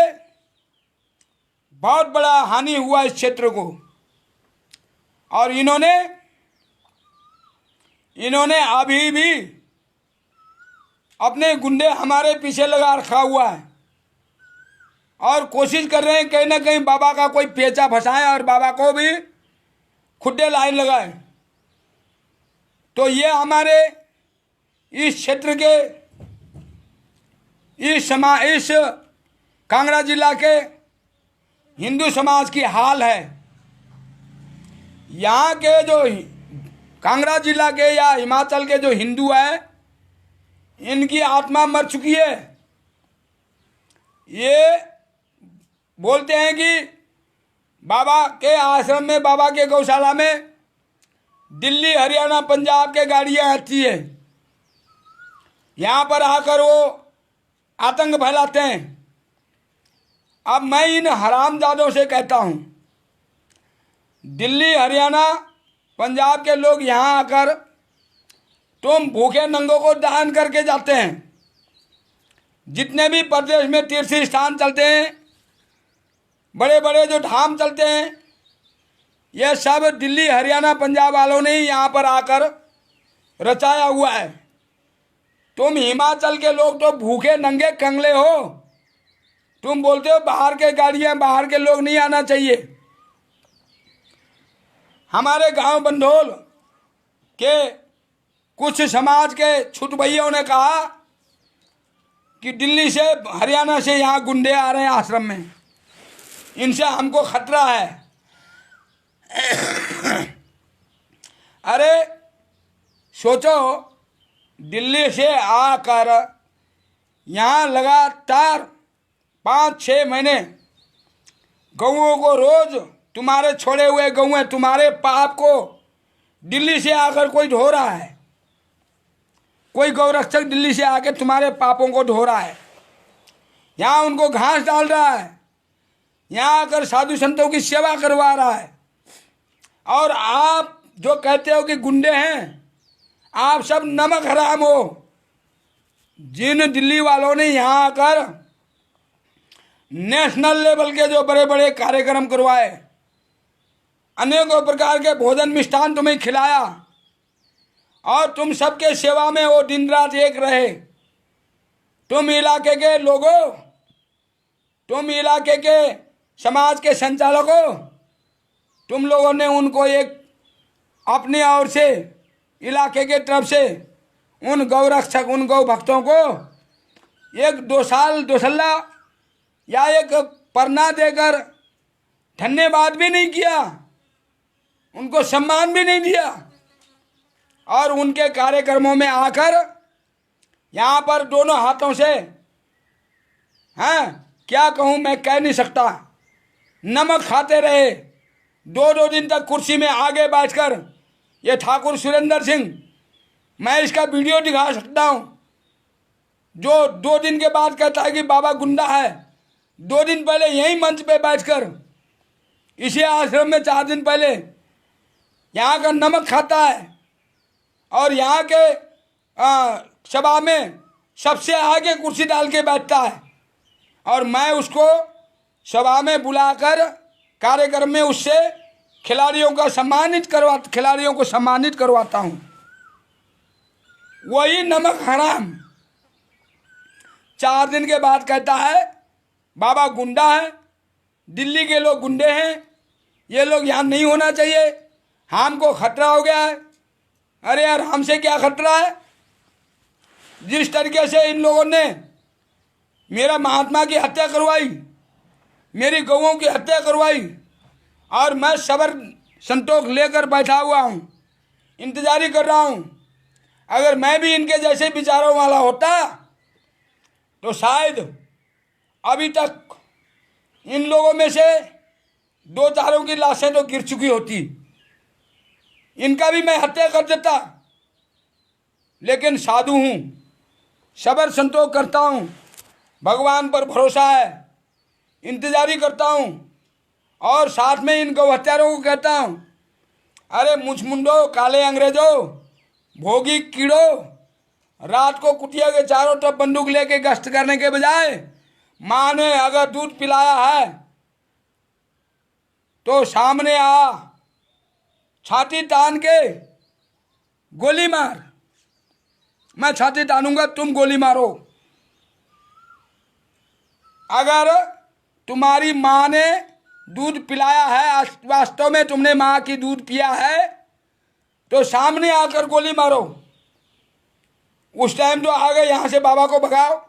S1: बहुत बड़ा हानि हुआ इस क्षेत्र को। और इन्होंने अभी भी अपने गुंडे हमारे पीछे लगा रखा हुआ है, और कोशिश कर रहे हैं कहीं ना कहीं बाबा का कोई पेचा फंसाएं और बाबा को भी खुड्डे लाइन लगाएं। तो ये हमारे इस क्षेत्र के इस कांगड़ा जिला के हिंदू समाज की हाल है। यहाँ के जो कांगड़ा जिला के या हिमाचल के जो हिंदू हैं, इनकी आत्मा मर चुकी है। ये बोलते हैं कि बाबा के आश्रम में, बाबा के गौशाला में दिल्ली, हरियाणा, पंजाब के गाड़ियां आती है, यहाँ पर आकर वो आतंक फैलाते हैं। अब मैं इन हरामजादों से कहता हूँ, दिल्ली, हरियाणा, पंजाब के लोग यहाँ आकर तुम भूखे नंगों को दान करके जाते हैं। जितने भी प्रदेश में तीर्थ स्थान चलते हैं, बड़े बड़े जो धाम चलते हैं, ये सब दिल्ली हरियाणा पंजाब वालों ने ही यहाँ पर आकर रचाया हुआ है। तुम हिमाचल के लोग तो भूखे नंगे कंगले हो, तुम बोलते हो बाहर के गाड़ियां, बाहर के लोग नहीं आना चाहिए। हमारे गांव बंधोल के कुछ समाज के छुट भैयों ने कहा कि दिल्ली से हरियाणा से यहाँ गुंडे आ रहे हैं आश्रम में, इनसे हमको खतरा है। अरे सोचो, दिल्ली से आकर यहाँ लगातार 5-6 महीने गऊओं को रोज, तुम्हारे छोड़े हुए गऊ, तुम्हारे पाप को दिल्ली से आकर कोई ढो रहा है। कोई गौरक्षक दिल्ली से आकर तुम्हारे पापों को ढो रहा है, यहाँ उनको घास डाल रहा है, यहाँ आकर साधु संतों की सेवा करवा रहा है। और आप जो कहते हो कि गुंडे हैं, आप सब नमक हराम हो। जिन दिल्ली वालों ने यहाँ आकर नेशनल लेवल के जो बड़े बड़े कार्यक्रम करवाए, अनेकों प्रकार के भोजन मिष्ठान तुम्हें खिलाया, और तुम सबके सेवा में वो दिन रात एक रहे। तुम इलाके के लोगों, तुम इलाके के समाज के संचालकों, तुम लोगों ने उनको एक अपने ओर से, इलाके के तरफ से उन गौरक्षक, उन गौ भक्तों को एक 2 साल दोसल्ला या एक परना देकर धन्यवाद भी नहीं किया, उनको सम्मान भी नहीं दिया। और उनके कार्यक्रमों में आकर यहाँ पर दोनों हाथों से, हैं क्या कहूँ, मैं कह नहीं सकता, नमक खाते रहे 2-2 दिन तक कुर्सी में आगे बैठकर। ये ठाकुर सुरेंद्र सिंह, मैं इसका वीडियो दिखा सकता हूँ, जो 2 दिन के बाद कहता है कि बाबा गुंडा है। 2 दिन पहले यही मंच पे बैठकर, इसी आश्रम में 4 दिन पहले यहाँ का नमक खाता है, और यहाँ के सभा में सबसे आगे कुर्सी डाल के बैठता है। और मैं उसको सभा में बुलाकर कार्यक्रम में उससे खिलाड़ियों को सम्मानित करवाता हूँ। वही नमक हराम 4 दिन के बाद कहता है बाबा गुंडा है, दिल्ली के लोग गुंडे हैं, ये लोग यहाँ नहीं होना चाहिए, हमको खतरा हो गया है। अरे यार, हमसे क्या खतरा है? जिस तरीके से इन लोगों ने मेरा महात्मा की हत्या करवाई, मेरी गऊओं की हत्या करवाई, और मैं सबर संतोष लेकर बैठा हुआ हूँ, इंतजारी कर रहा हूँ। अगर मैं भी इनके जैसे विचारों वाला होता तो शायद अभी तक इन लोगों में से 2-4 की लाशें तो गिर चुकी होती, इनका भी मैं हत्या कर देता। लेकिन साधु हूँ, सबर संतोष करता हूँ, भगवान पर भरोसा है, इंतजारी करता हूँ। और साथ में इन गौ हत्यारों को कहता हूँ, अरे मुझमुंडो, काले अंग्रेजों, भोगी कीड़ो, रात को कुटिया के चारों तरफ बंदूक लेके गश्त करने के बजाय माँ ने अगर दूध पिलाया है तो सामने आ, छाती तान के गोली मार। मैं छाती तानूंगा, तुम गोली मारो। अगर तुम्हारी माँ ने दूध पिलाया है, वास्तव में तुमने माँ की दूध पिया है, तो सामने आकर गोली मारो। उस टाइम तो आ गए यहाँ से बाबा को भगाओ,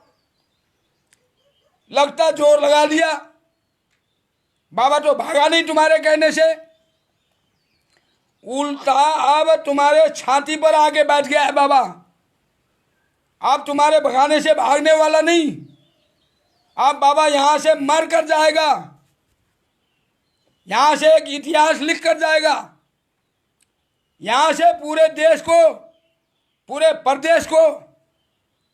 S1: लगता जोर लगा दिया, बाबा तो भागा नहीं तुम्हारे कहने से, उल्टा अब तुम्हारे छाती पर आके बैठ गया है बाबा। अब तुम्हारे भगाने से भागने वाला नहीं, अब बाबा यहाँ से मर कर जाएगा, यहाँ से एक इतिहास लिख कर जाएगा, यहाँ से पूरे देश को, पूरे प्रदेश को,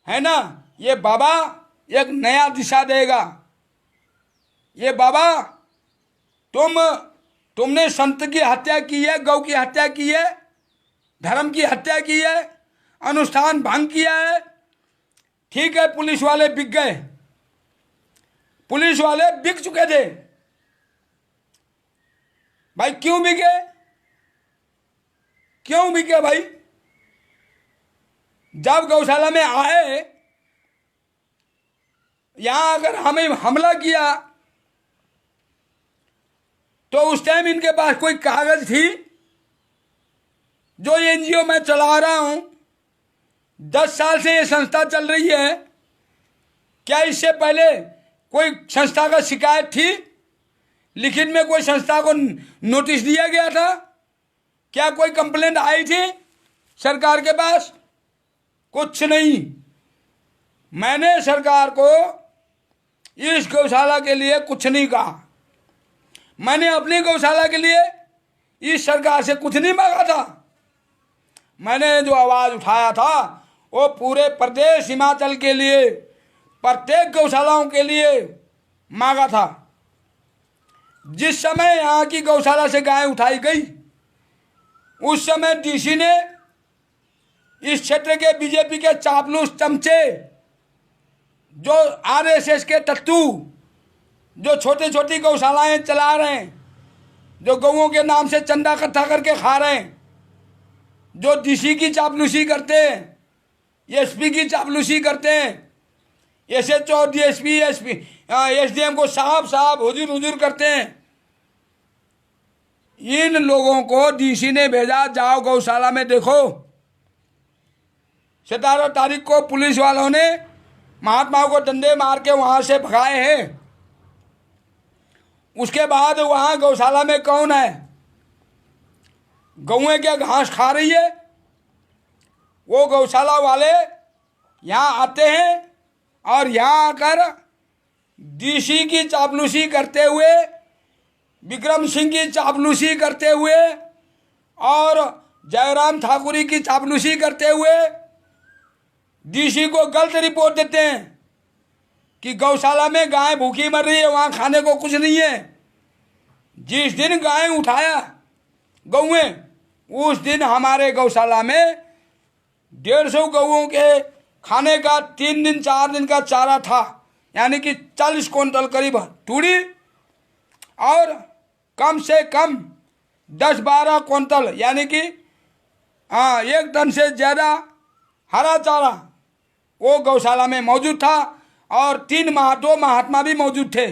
S1: है ना, ये बाबा एक नया दिशा देगा। ये बाबा, तुमने संत की हत्या की है, गौ की हत्या की है, धर्म की हत्या की है, अनुष्ठान भंग किया है। ठीक है, पुलिस वाले बिक गए, पुलिस वाले बिक चुके थे। भाई क्यों बिके? क्यों बिके भाई? जब गौशाला में आए, यहां अगर हमें हमला किया तो उस टाइम इनके पास कोई कागज थी? जो एनजीओ मैं चला रहा हूं, 10 साल से ये संस्था चल रही है, क्या इससे पहले कोई संस्था का शिकायत थी? लिखित में कोई संस्था को नोटिस दिया गया था? क्या कोई कंप्लेंट आई थी सरकार के पास? कुछ नहीं। मैंने सरकार को इस गौशाला के लिए कुछ नहीं कहा। मैंने अपनी गौशाला के लिए इस सरकार से कुछ नहीं मांगा था। मैंने जो आवाज उठाया था वो पूरे प्रदेश हिमाचल के लिए, प्रत्येक गौशालाओं के लिए मांगा था। जिस समय यहाँ की गौशाला से गाय उठाई गई, उस समय डीसी ने इस क्षेत्र के बीजेपी के चापलूस चमचे, जो आरएसएस के तत्तू, जो छोटी छोटी गौशालाएं चला रहे हैं, जो गौओं के नाम से चंदा इकट्ठा करके खा रहे हैं, जो डीसी की चापलूसी करते हैं, एसपी की चापलूसी करते हैं, एसएचओ, डीएसपी, एसडीएम को साहब साहब हुजूर हुजूर करते हैं, इन लोगों को डीसी ने भेजा, जाओ गौशाला में देखो। 17 तारीख को पुलिस वालों ने महात्माओं को डंडे मार के वहां से भगाए हैं। उसके बाद वहां गौशाला में कौन है? गौएं क्या घास खा रही है? वो गौशाला वाले यहाँ आते हैं और यहाँ आकर डीसी की चापलूसी करते हुए, विक्रम सिंह की चापलूसी करते हुए और जयराम ठाकुरी की चापलूसी करते हुए डीसी को गलत रिपोर्ट देते हैं कि गौशाला में गाय भूखी मर रही है, वहां खाने को कुछ नहीं है। जिस दिन गाय उठाया गौएं, उस दिन हमारे गौशाला में 150 गौओं के खाने का 3 दिन 4 दिन का चारा था, यानी कि 40 क्विंटल करीब तूड़ी और कम से कम 10-12 क्विंटल, यानी कि 1 टन से ज़्यादा हरा चारा वो गौशाला में मौजूद था। और 2 महात्मा भी मौजूद थे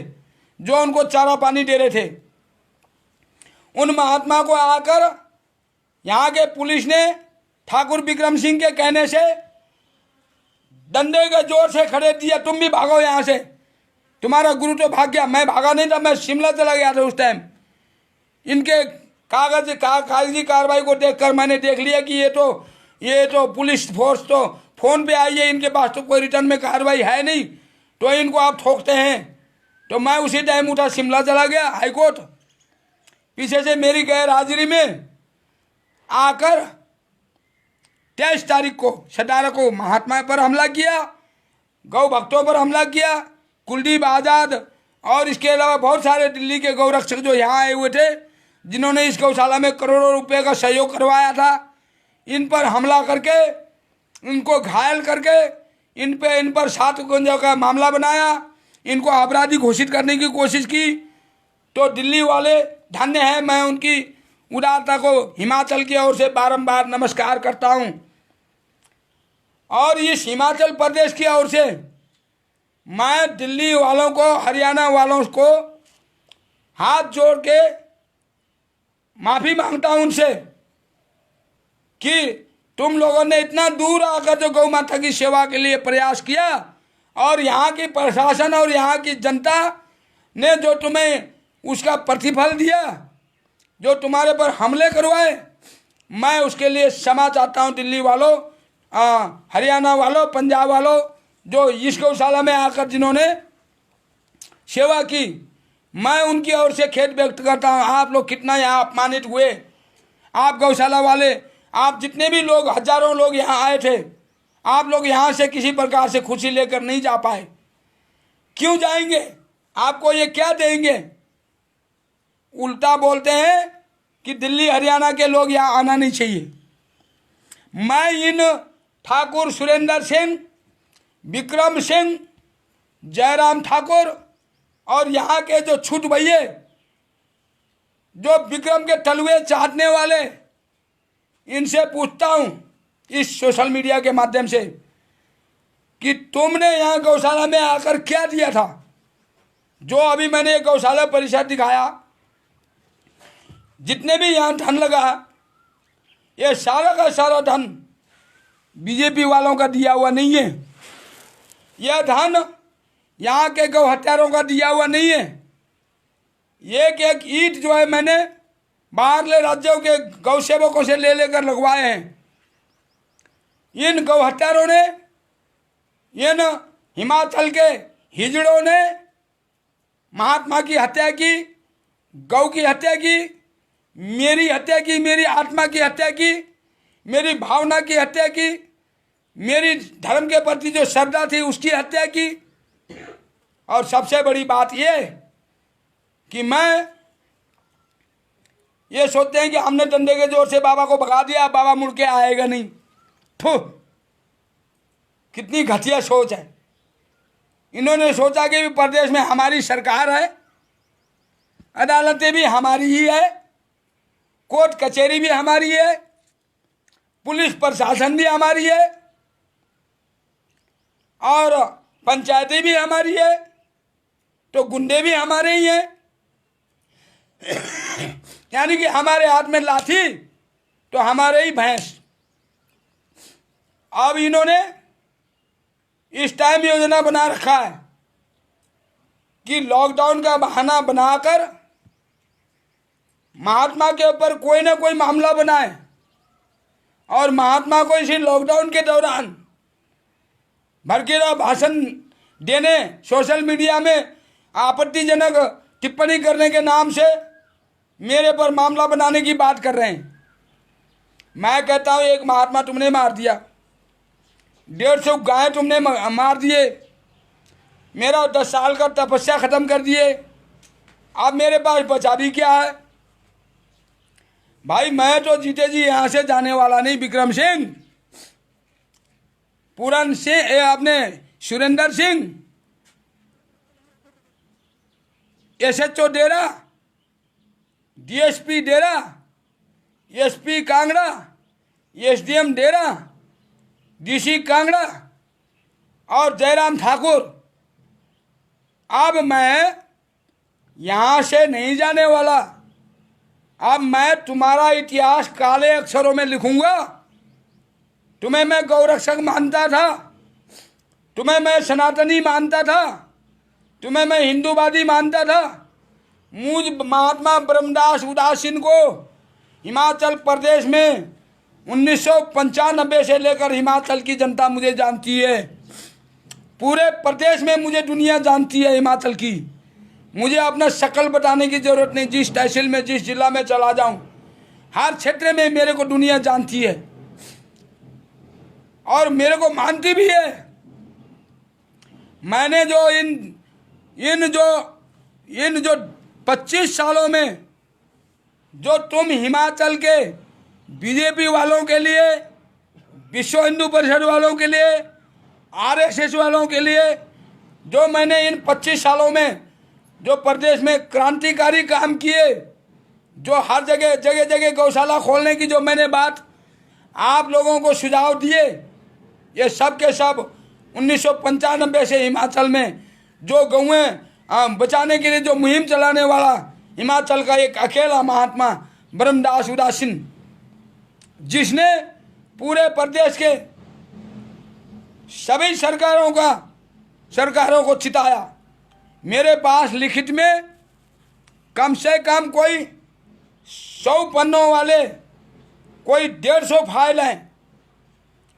S1: जो उनको चारा पानी दे रहे थे। उन महात्मा को आकर यहाँ के पुलिस ने ठाकुर विक्रम सिंह के कहने से डंडे के जोर से खड़े दिया, तुम भी भागो यहाँ से, तुम्हारा गुरु तो भाग गया। मैं भागा नहीं था, मैं शिमला चला गया था उस टाइम। इनके कागजी कार्रवाई को देखकर मैंने देख लिया कि ये तो पुलिस फोर्स तो फोन पे आई है, इनके पास तो कोई रिटर्न में कार्रवाई है नहीं, तो इनको आप ठोकते हैं। तो मैं उसी टाइम उठा शिमला चला गया हाईकोर्ट। पीछे से मेरी गैर हाजिरी में आकर 23 तारीख को 17 को महात्मा पर हमला किया, गौ भक्तों पर हमला किया, कुलदीप आज़ाद और इसके अलावा बहुत सारे दिल्ली के गौरक्षक जो यहाँ आए हुए थे, जिन्होंने इस गौशाला में करोड़ों रुपए का सहयोग करवाया था, इन पर हमला करके, इनको घायल करके, इन पर 7 गुंजों का मामला बनाया, इनको अपराधी घोषित करने की कोशिश की। तो दिल्ली वाले धन्य हैं, मैं उनकी उदारता को हिमाचल की ओर से बारंबार नमस्कार करता हूं। और इस हिमाचल प्रदेश की ओर से मैं दिल्ली वालों को, हरियाणा वालों को हाथ जोड़ के माफ़ी मांगता हूं उनसे कि तुम लोगों ने इतना दूर आकर जो गौ माता की सेवा के लिए प्रयास किया और यहाँ की प्रशासन और यहाँ की जनता ने जो तुम्हें उसका प्रतिफल दिया, जो तुम्हारे पर हमले करवाए, मैं उसके लिए क्षमा चाहता हूँ। दिल्ली वालों, हरियाणा वालों, पंजाब वालों, जो इस गौशाला में आकर जिन्होंने सेवा की, मैं उनकी ओर से खेद व्यक्त करता हूँ। आप लोग कितना यहाँ अपमानित हुए, आप गौशाला वाले, आप जितने भी लोग, हजारों लोग यहाँ आए थे, आप लोग यहाँ से किसी प्रकार से खुशी लेकर नहीं जा पाए। क्यों जाएंगे? आपको ये क्या देंगे? उल्टा बोलते हैं कि दिल्ली हरियाणा के लोग यहाँ आना नहीं चाहिए। मैं इन ठाकुर सुरेंद्र सिंह, विक्रम सिंह, जयराम ठाकुर और यहाँ के जो छूट भैये जो विक्रम के तलवे चाटने वाले, इनसे पूछता हूं इस सोशल मीडिया के माध्यम से कि तुमने यहाँ गौशाला में आकर क्या दिया था? जो अभी मैंने एक गौशाला परिसर दिखाया, जितने भी यहाँ धन लगा, ये सारा का सारा धन बीजेपी वालों का दिया हुआ नहीं है। यह धन यहाँ के गौ हत्यारों का दिया हुआ नहीं है। एक एक ईंट जो है मैंने बाहरले राज्यों के गौ सेवकों से ले लेकर लगवाए हैं। इन गौ हत्यारों ने, इन हिमाचल के हिजड़ों ने महात्मा की हत्या की, गौ की हत्या की, मेरी हत्या की, मेरी आत्मा की हत्या की, मेरी भावना की हत्या की, मेरी धर्म के प्रति जो श्रद्धा थी उसकी हत्या की। और सबसे बड़ी बात ये कि मैं ये सोचते हैं कि हमने डंडे के जोर से बाबा को भगा दिया, बाबा मुड़ के आएगा नहीं। थू, कितनी घटिया सोच है। इन्होंने सोचा कि प्रदेश में हमारी सरकार है, अदालतें भी हमारी ही है, कोर्ट कचहरी भी हमारी है, पुलिस प्रशासन भी हमारी है और पंचायतें भी हमारी है, तो गुंडे भी हमारे ही हैं। यानी कि हमारे हाथ में लाठी तो हमारे ही भैंस। अब इन्होंने इस टाइम योजना बना रखा है कि लॉकडाउन का बहाना बनाकर महात्मा के ऊपर कोई ना कोई मामला बनाए और महात्मा को इसी लॉकडाउन के दौरान भड़कीला भाषण देने, सोशल मीडिया में आपत्तिजनक टिप्पणी करने के नाम से मेरे पर मामला बनाने की बात कर रहे हैं। मैं कहता हूं, एक महात्मा तुमने मार दिया, 150 गाय तुमने मार दिए, मेरा 10 साल का तपस्या खत्म कर दिए, अब मेरे पास बचा भी क्या है? भाई मैं तो जीते जी यहां से जाने वाला नहीं। विक्रम सिंह, पूरन सिंह, आपने सुरेंद्र सिंह, SHO डेरा, DSP डेरा, SP कांगड़ा, SDM डेरा, DC कांगड़ा और जयराम ठाकुर, अब मैं यहां से नहीं जाने वाला। अब मैं तुम्हारा इतिहास काले अक्षरों में लिखूंगा। तुम्हें मैं गौरक्षक मानता था, तुम्हें मैं सनातनी मानता था, तुम्हें मैं हिंदूवादी मानता था। मुझ महात्मा ब्रह्मदास उदासीन को हिमाचल प्रदेश में 1995 से लेकर हिमाचल की जनता मुझे जानती है। पूरे प्रदेश में मुझे दुनिया जानती है हिमाचल की। मुझे अपना शक्ल बताने की जरूरत नहीं। जिस तहसील में, जिस जिला में चला जाऊं, हर क्षेत्र में मेरे को दुनिया जानती है और मेरे को मानती भी है। मैंने जो इन जो 25 सालों में जो तुम हिमाचल के बीजेपी वालों के लिए, विश्व हिंदू परिषद वालों के लिए, RSS वालों के लिए, जो मैंने इन 25 सालों में जो प्रदेश में क्रांतिकारी काम किए, जो हर जगह जगह गौशाला खोलने की जो मैंने बात आप लोगों को सुझाव दिए, ये सब के सब 1995 से हिमाचल में जो गौएं बचाने के लिए जो मुहिम चलाने वाला हिमाचल का एक अकेला महात्मा ब्रह्मदास उदासीन, जिसने पूरे प्रदेश के सभी सरकारों को चिताया। मेरे पास लिखित में कम से कम कोई 100 पन्नों वाले कोई 150 फाइल हैं,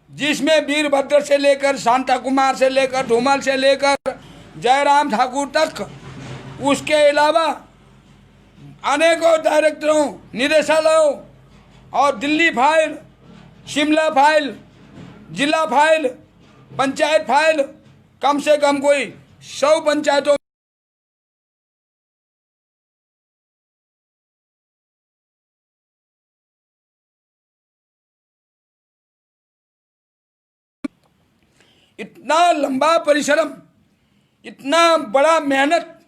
S1: जिसमें वीरभद्र से लेकर शांता कुमार से लेकर धूमल से लेकर जयराम ठाकुर तक, उसके अलावा अनेकों डायरेक्टरों, निदेशालयों और दिल्ली फाइल, शिमला फाइल, जिला फाइल, पंचायत फाइल, कम से कम कोई 100 पंचायतों इतना लंबा परिश्रम, इतना बड़ा मेहनत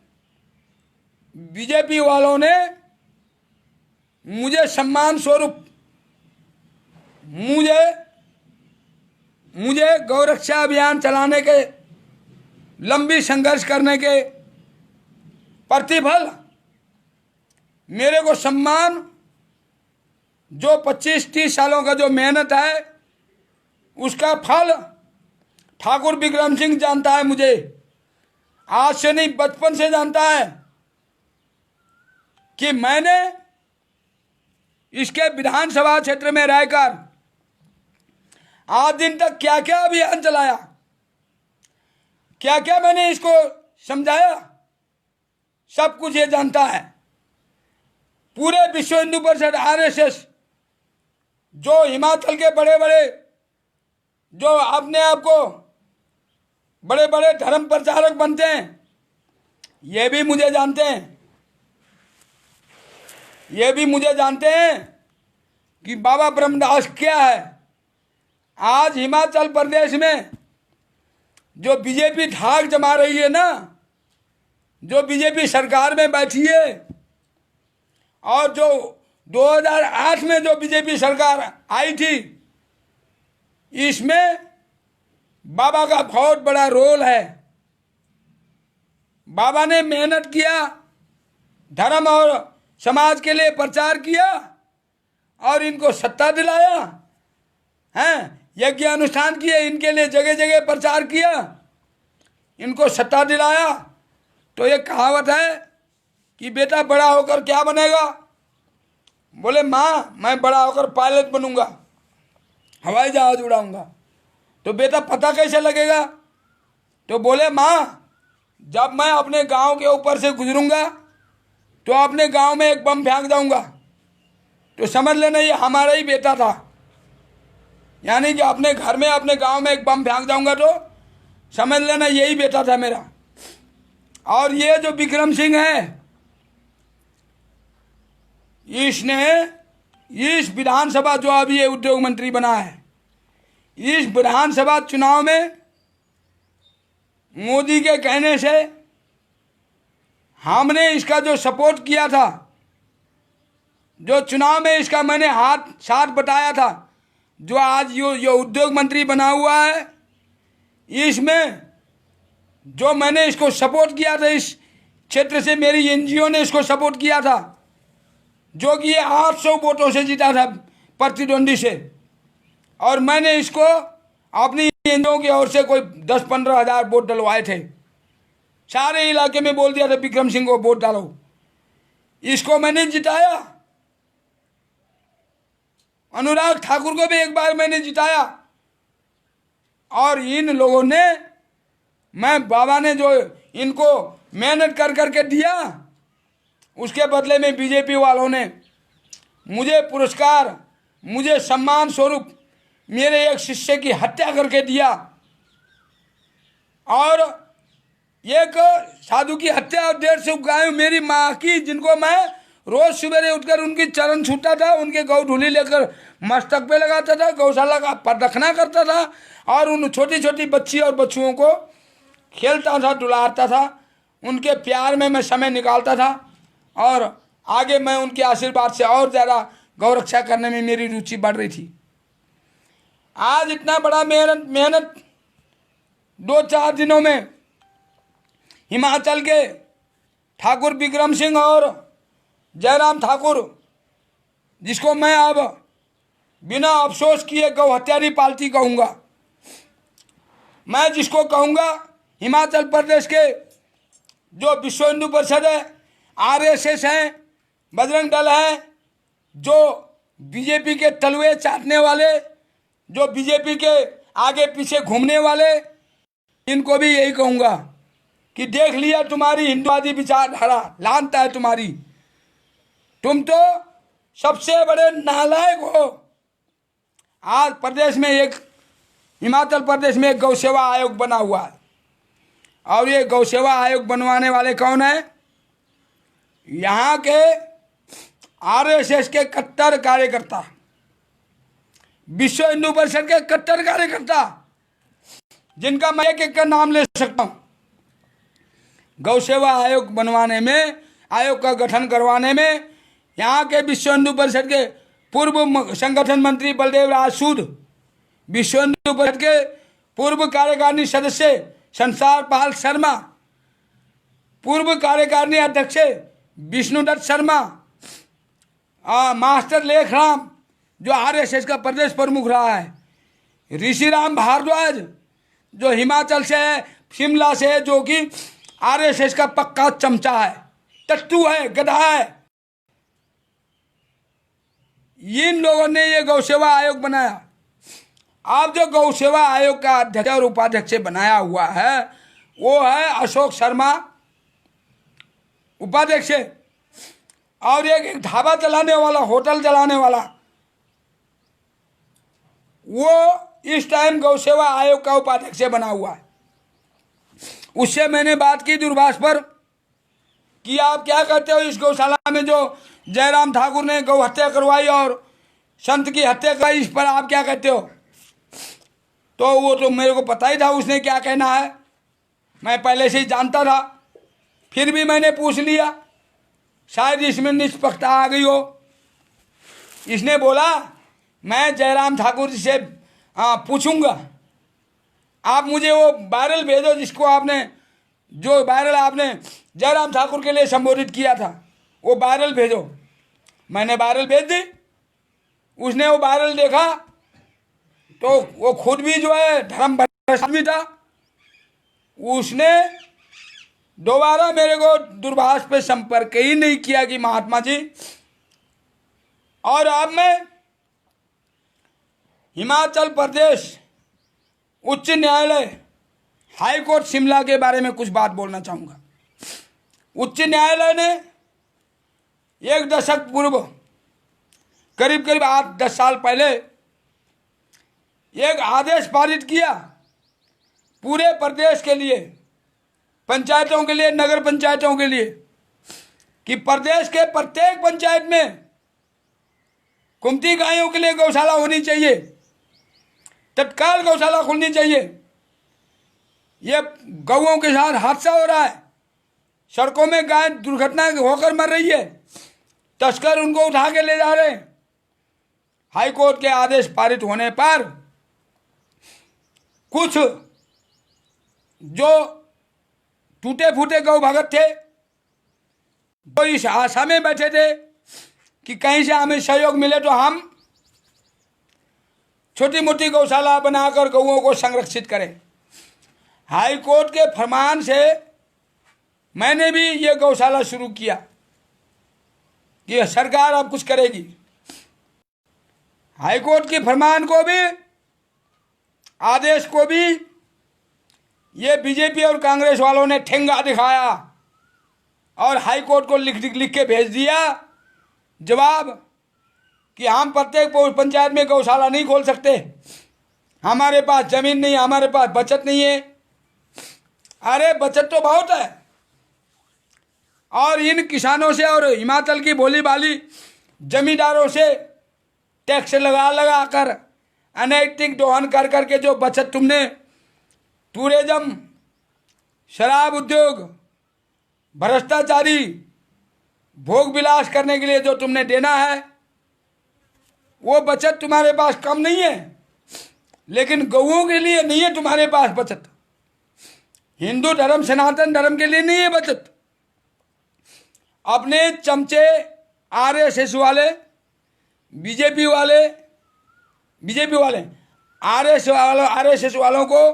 S1: बीजेपी वालों ने मुझे सम्मान स्वरूप मुझे गौरक्षा अभियान चलाने के, लंबी संघर्ष करने के प्रतिफल मेरे को सम्मान, जो 25-30 सालों का जो मेहनत है उसका फल ठाकुर बिक्रम सिंह जानता है। मुझे आज से नहीं, बचपन से जानता है कि मैंने इसके विधानसभा क्षेत्र में रहकर आज दिन तक क्या क्या अभियान चलाया, क्या क्या मैंने इसको समझाया, सब कुछ ये जानता है। पूरे विश्व हिंदू परिषद आरएसएस, जो हिमाचल के बड़े बड़े, जो अपने आप को बड़े बड़े धर्म प्रचारक बनते हैं, ये भी मुझे जानते हैं, ये भी मुझे जानते हैं कि बाबा ब्रह्मदास क्या है। आज हिमाचल प्रदेश में जो बीजेपी ढाक जमा रही है ना, जो बीजेपी सरकार में बैठी है, और जो 2008 में जो बीजेपी सरकार आई थी, इसमें बाबा का बहुत बड़ा रोल है। बाबा ने मेहनत किया, धर्म और समाज के लिए प्रचार किया और इनको सत्ता दिलाया हैं, यज्ञ अनुष्ठान किए, इनके लिए जगह जगह प्रचार किया, इनको सत्ता दिलाया। तो ये कहावत है कि बेटा बड़ा होकर क्या बनेगा? बोले माँ मैं बड़ा होकर पायलट बनूंगा, हवाई जहाज उड़ाऊंगा। तो बेटा पता कैसे लगेगा? तो बोले माँ जब मैं अपने गांव के ऊपर से गुजरूंगा तो अपने गांव में एक बम फेंक दूंगा, तो समझ लेना ये हमारा ही बेटा था। यानी कि अपने घर में, अपने गांव में एक बम फेंक दूंगा तो समझ लेना यही बेटा था मेरा। और ये जो बिक्रम सिंह है, इसने इस विधानसभा, जो अभी ये उद्योग मंत्री बना है, इस विधानसभा चुनाव में मोदी के कहने से हमने इसका जो सपोर्ट किया था, जो चुनाव में इसका मैंने हाथ साथ बताया था, जो आज ये उद्योग मंत्री बना हुआ है, इसमें जो मैंने इसको सपोर्ट किया था, इस क्षेत्र से मेरी एनजीओ ने इसको सपोर्ट किया था, जो कि ये 800 वोटों से जीता था प्रतिद्वंदी से। और मैंने इसको अपनी एनजीओ की ओर से कोई 10-15 हज़ार वोट डलवाए थे। सारे इलाके में बोल दिया था बिक्रम सिंह को वोट डालो। इसको मैंने जिताया। अनुराग ठाकुर को भी एक बार मैंने जिताया। और इन लोगों ने, मैं बाबा ने जो इनको मेहनत कर करके दिया, उसके बदले में बीजेपी वालों ने मुझे पुरस्कार, मुझे सम्मान स्वरूप मेरे एक शिष्य की हत्या करके दिया। और एक साधु की हत्या और 150 गायों मेरी माँ की, जिनको मैं रोज सवेरे उठकर उनकी चरण छूता था, उनके गौ ढूली लेकर मस्तक पे लगाता था, गौशाला का प्रदक्षिणा करता था और उन छोटी छोटी बच्ची और बच्चों को खेलता था, दुलारता था, उनके प्यार में मैं समय निकालता था। और आगे मैं उनके आशीर्वाद से और ज़्यादा गौरक्षा करने में मेरी रुचि बढ़ रही थी। आज इतना बड़ा मेहनत 2-4 दिनों में हिमाचल के ठाकुर बिक्रम सिंह और जयराम ठाकुर, जिसको मैं अब बिना अफसोस किए गौ हत्यारी पार्टी कहूँगा, मैं जिसको कहूँगा हिमाचल प्रदेश के जो विश्व हिंदू परिषद है, आरएसएस है, बजरंग दल है, जो बीजेपी के तलवे चाटने वाले, जो बीजेपी के आगे पीछे घूमने वाले, इनको भी यही कहूँगा कि देख लिया तुम्हारी हिंदुवादी विचारधारा लानता है तुम्हारी। तुम तो सबसे बड़े नालायक हो। आज प्रदेश में एक, हिमाचल प्रदेश में एक गौ सेवा आयोग बना हुआ है। और ये गौ सेवा आयोग बनवाने वाले कौन है? यहाँ के आरएसएस के कट्टर कार्यकर्ता, विश्व हिंदू परिषद के कट्टर कार्यकर्ता, जिनका मैं एक एक का नाम ले सकता हूँ। गौ सेवा आयोग बनवाने में, आयोग का गठन करवाने में यहाँ के विश्व हिंदू परिषद के पूर्व संगठन मंत्री बलदेव राज सूद, विश्व हिंदू परिषद के पूर्व कार्यकारिणी सदस्य संसार पाल शर्मा, पूर्व कार्यकारिणी अध्यक्ष विष्णुदत्त शर्मा, मास्टर लेखराम जो आरएसएस का प्रदेश प्रमुख रहा है, ऋषिराम भारद्वाज जो हिमाचल से है, शिमला से है, जो कि आरएसएस का पक्का चमचा है, टट्टू है, गधा है। इन लोगों ने ये गौसेवा आयोग बनाया। अब जो गौसेवा आयोग का अध्यक्ष और उपाध्यक्ष बनाया हुआ है वो है अशोक शर्मा, उपाध्यक्ष, और एक ढाबा चलाने वाला, होटल चलाने वाला, वो इस टाइम गौसेवा आयोग का उपाध्यक्ष बना हुआ है। उससे मैंने बात की दूरभाष पर कि आप क्या कहते हो इस गौशाला में जो जयराम ठाकुर ने गौ हत्या करवाई और संत की हत्या कराई, इस पर आप क्या कहते हो? तो वो तो मेरे को पता ही था उसने क्या कहना है, मैं पहले से ही जानता था, फिर भी मैंने पूछ लिया, शायद इसमें निष्पक्षता आ गई हो। इसने बोला मैं जयराम ठाकुर जी से पूछूंगा, आप मुझे वो वायरल भेजो जिसको आपने, जो वायरल आपने जयराम ठाकुर के लिए संबोधित किया था, वो वायरल भेजो। मैंने वायरल भेज दी, उसने वो वायरल देखा तो वो खुद भी जो है धर्म भ्रष्ट आदमी था, उसने दोबारा मेरे को दूरभाष पे संपर्क ही नहीं किया कि महात्मा जी। और अब मैं हिमाचल प्रदेश उच्च न्यायालय हाई कोर्ट शिमला के बारे में कुछ बात बोलना चाहूँगा। उच्च न्यायालय ने एक दशक पूर्व, करीब करीब 8-10 साल पहले एक आदेश पारित किया पूरे प्रदेश के लिए, पंचायतों के लिए, नगर पंचायतों के लिए, कि प्रदेश के प्रत्येक पंचायत में कुमती गायों के लिए गौशाला होनी चाहिए, तत्काल गौशाला खुलनी चाहिए। ये गौओं के साथ हादसा हो रहा है, सड़कों में गाय दुर्घटना होकर मर रही है, तस्कर उनको उठा के ले जा रहे हैं। हाई कोर्ट के आदेश पारित होने पर कुछ जो टूटे फूटे गौ भगत थे वो इस आशा में बैठे थे कि कहीं से हमें सहयोग मिले तो हम छोटी मोटी गौशाला बनाकर गौओं को संरक्षित करें। हाई कोर्ट के फरमान से मैंने भी ये गौशाला शुरू किया कि सरकार अब कुछ करेगी। हाई कोर्ट के फरमान को भी, आदेश को भी ये बीजेपी और कांग्रेस वालों ने ठेंगा दिखाया और हाई कोर्ट को लिख के भेज दिया जवाब कि हम प्रत्येक पंचायत में गौशाला नहीं खोल सकते, हमारे पास जमीन नहीं, हमारे पास बचत नहीं है। अरे बचत तो बहुत है, और इन किसानों से और हिमाचल की भोली भाली जमींदारों से टैक्स लगा कर अनैतिक दोहन कर करके जो बचत तुमने टूरिज्म, शराब उद्योग, भ्रष्टाचारी, भोग विलास करने के लिए जो तुमने देना है, वो बचत तुम्हारे पास कम नहीं है, लेकिन गौओं के लिए नहीं है तुम्हारे पास बचत, हिंदू धर्म, सनातन धर्म के लिए नहीं है बचत। अपने चमचे आरएसएस वाले, बीजेपी वाले, आरएसएस वालों को,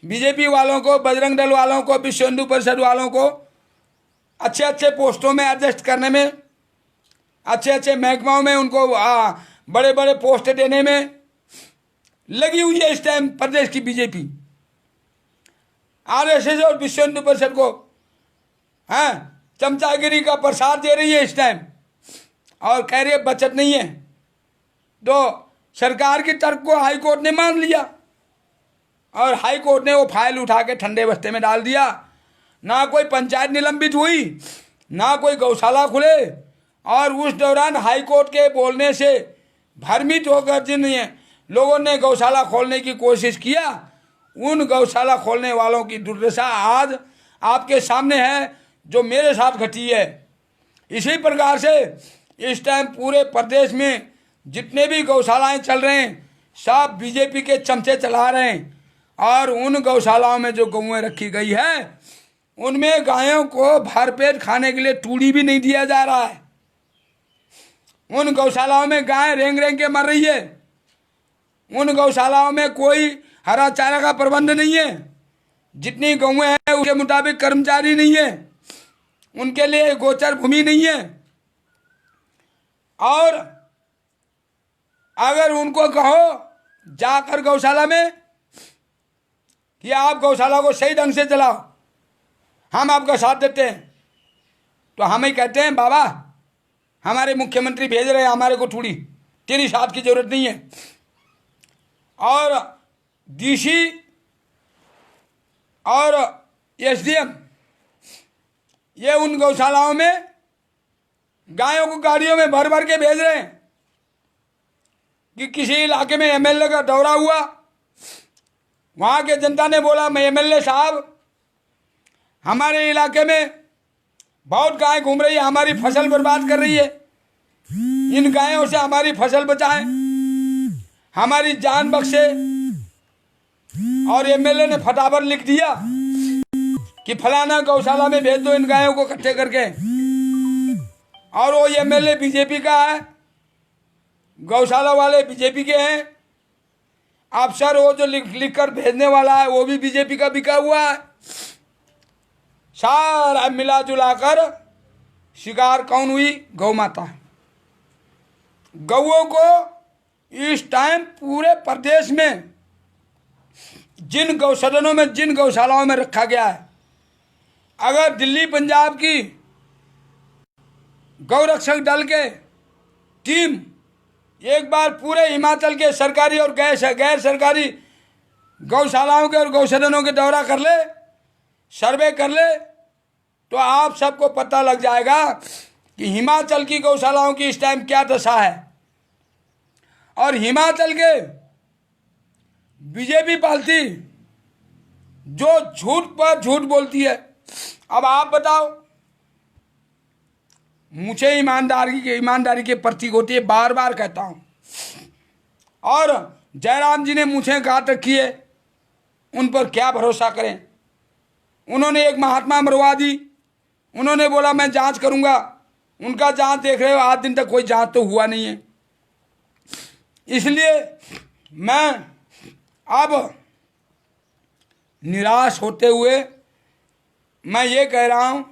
S1: बीजेपी वालों को, बजरंग दल वालों को, विश्व हिंदू परिषद वालों को अच्छे अच्छे पोस्टों में एडजस्ट करने में, अच्छे अच्छे महकमाओं में उनको बड़े बड़े पोस्ट देने में लगी हुई है इस टाइम प्रदेश की बीजेपी। आरएसएस और विश्व हिंदू परिषद को चमचागिरी का प्रसाद दे रही है इस टाइम और कह रही है बचत नहीं है। तो सरकार के तर्क को हाई कोर्ट ने मान लिया और हाई कोर्ट ने वो फाइल उठा के ठंडे बस्ते में डाल दिया। ना कोई पंचायत निलंबित हुई, ना कोई गौशाला खुले, और उस दौरान हाई कोर्ट के बोलने से भ्रमित होकर जिन लोगों ने गौशाला खोलने की कोशिश किया, उन गौशाला खोलने वालों की दुर्दशा आज आपके सामने है, जो मेरे साथ घटी है। इसी प्रकार से इस टाइम पूरे प्रदेश में जितने भी गौशालाएं चल रहे हैं सब बीजेपी के चमचे चला रहे हैं। और उन गौशालाओं में जो गौएं रखी गई है उनमें गायों को भरपेट खाने के लिए तूड़ी भी नहीं दिया जा रहा है। उन गौशालाओं में गाय रेंग रेंग के मर रही है। उन गौशालाओं में कोई हरा चारा का प्रबंध नहीं है। जितनी गौएं हैं उसके मुताबिक कर्मचारी नहीं है, उनके लिए गोचर भूमि नहीं है। और अगर उनको कहो जाकर गौशाला में कि आप गौशाला को सही ढंग से चलाओ, हम आपका साथ देते हैं, तो हम ही कहते हैं बाबा हमारे मुख्यमंत्री भेज रहे हैं हमारे को थोड़ी, तेरी साथ की जरूरत नहीं है। और डीसी और एसडीएम ये उन गौशालाओं में गायों को गाड़ियों में भर भर के भेज रहे हैं कि किसी इलाके में एमएलए का दौरा हुआ, वहाँ के जनता ने बोला मैं एमएलए साहब हमारे इलाके में बहुत गाय घूम रही है, हमारी फसल बर्बाद कर रही है, इन गायों से हमारी फसल बचाएं, हमारी जान बख्शे। और एमएलए ने फटाफट लिख दिया कि फलाना गौशाला में भेज दो इन गायों को इकट्ठे करके। और वो एमएलए बीजेपी का है, गौशाला वाले बीजेपी के हैं, अफसर वो जो लिख कर भेजने वाला है वो भी बीजेपी का बिका हुआ है। सारा मिला जुला कर शिकार कौन हुई? गौ माता। गौओं को इस टाइम पूरे प्रदेश में जिन गौसदनों में जिन गौशालाओं में रखा गया है, अगर दिल्ली पंजाब की गौरक्षक दल के टीम एक बार पूरे हिमाचल के सरकारी और गैर सरकारी गौशालाओं के और गौसदनों के दौरा कर ले, सर्वे कर ले, तो आप सबको पता लग जाएगा कि हिमाचल की गौशालाओं की इस टाइम क्या दशा है। और हिमाचल के बीजेपी पार्टी जो झूठ पर झूठ बोलती है। अब आप बताओ, मुझे ईमानदारी के प्रतीक होती है, बार बार कहता हूं। और जयराम जी ने मुझे गांठ रखी है, उन पर क्या भरोसा करें। उन्होंने एक महात्मा मरवा दी, उन्होंने बोला मैं जांच करूंगा, उनका जांच देख रहे हो आज दिन तक कोई जांच तो हुआ नहीं है। इसलिए मैं अब निराश होते हुए मैं ये कह रहा हूं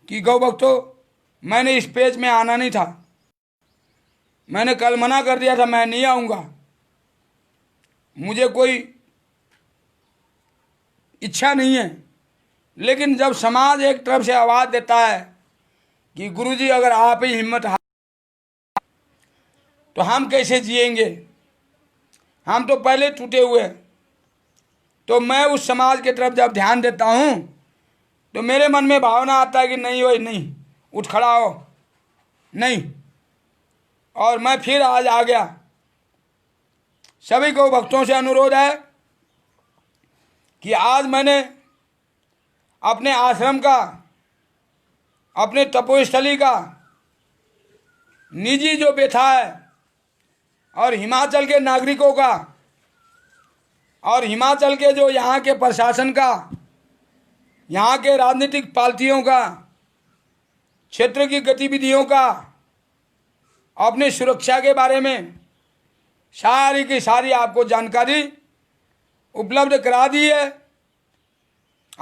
S1: कि गौ भक्तों, मैंने इस पेज में आना नहीं था, मैंने कल मना कर दिया था मैं नहीं आऊँगा, मुझे कोई इच्छा नहीं है। लेकिन जब समाज एक तरफ से आवाज़ देता है कि गुरुजी अगर आप ही हिम्मत तो हम कैसे जिएंगे, हम तो पहले टूटे हुए हैं, तो मैं उस समाज की तरफ जब ध्यान देता हूँ तो मेरे मन में भावना आता है कि नहीं हो, नहीं उठ खड़ा हो, नहीं। और मैं फिर आज आ गया। सभी को भक्तों से अनुरोध है कि आज मैंने अपने आश्रम का, अपने तपोस्थली का निजी जो व्यथा है और हिमाचल के नागरिकों का और हिमाचल के जो यहाँ के प्रशासन का, यहाँ के राजनीतिक पार्टियों का, क्षेत्र की गतिविधियों का, अपनी सुरक्षा के बारे में सारी की सारी आपको जानकारी उपलब्ध करा दी है।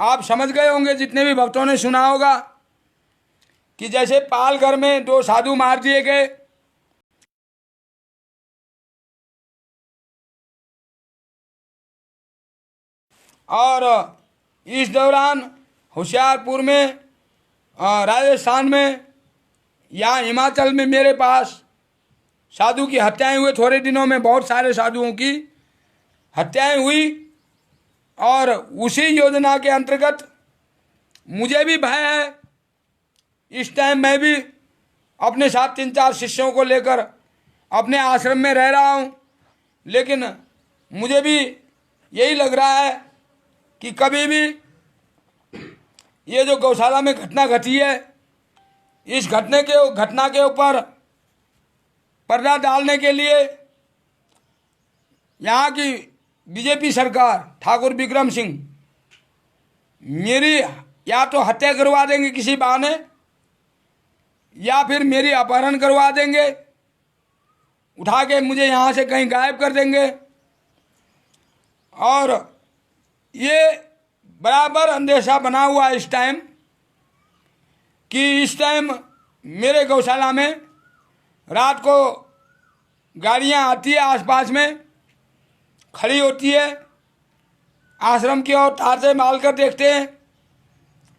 S1: आप समझ गए होंगे, जितने भी भक्तों ने सुना होगा कि जैसे पालघर में 2 साधु मार दिए गए, और इस दौरान होशियारपुर में, राजस्थान में, यहाँ हिमाचल में मेरे पास साधु की हत्याएं हुए। थोड़े दिनों में बहुत सारे साधुओं की हत्याएं हुई। और उसी योजना के अंतर्गत मुझे भी भय है। इस टाइम मैं भी अपने साथ 3-4 शिष्यों को लेकर अपने आश्रम में रह रहा हूँ, लेकिन मुझे भी यही लग रहा है कि कभी भी ये जो गौशाला में घटना घटी है, इस घटना के ऊपर पर्दा डालने के लिए यहाँ की बीजेपी सरकार, ठाकुर विक्रम सिंह, मेरी या तो हत्या करवा देंगे किसी बहाने, या फिर मेरी अपहरण करवा देंगे, उठा के मुझे यहाँ से कहीं गायब कर देंगे। और ये बराबर अंदेशा बना हुआ है इस टाइम कि इस टाइम मेरे गौशाला में रात को गाड़ियाँ आती है, आसपास में खड़ी होती है, आश्रम की ओर तार माल कर देखते हैं,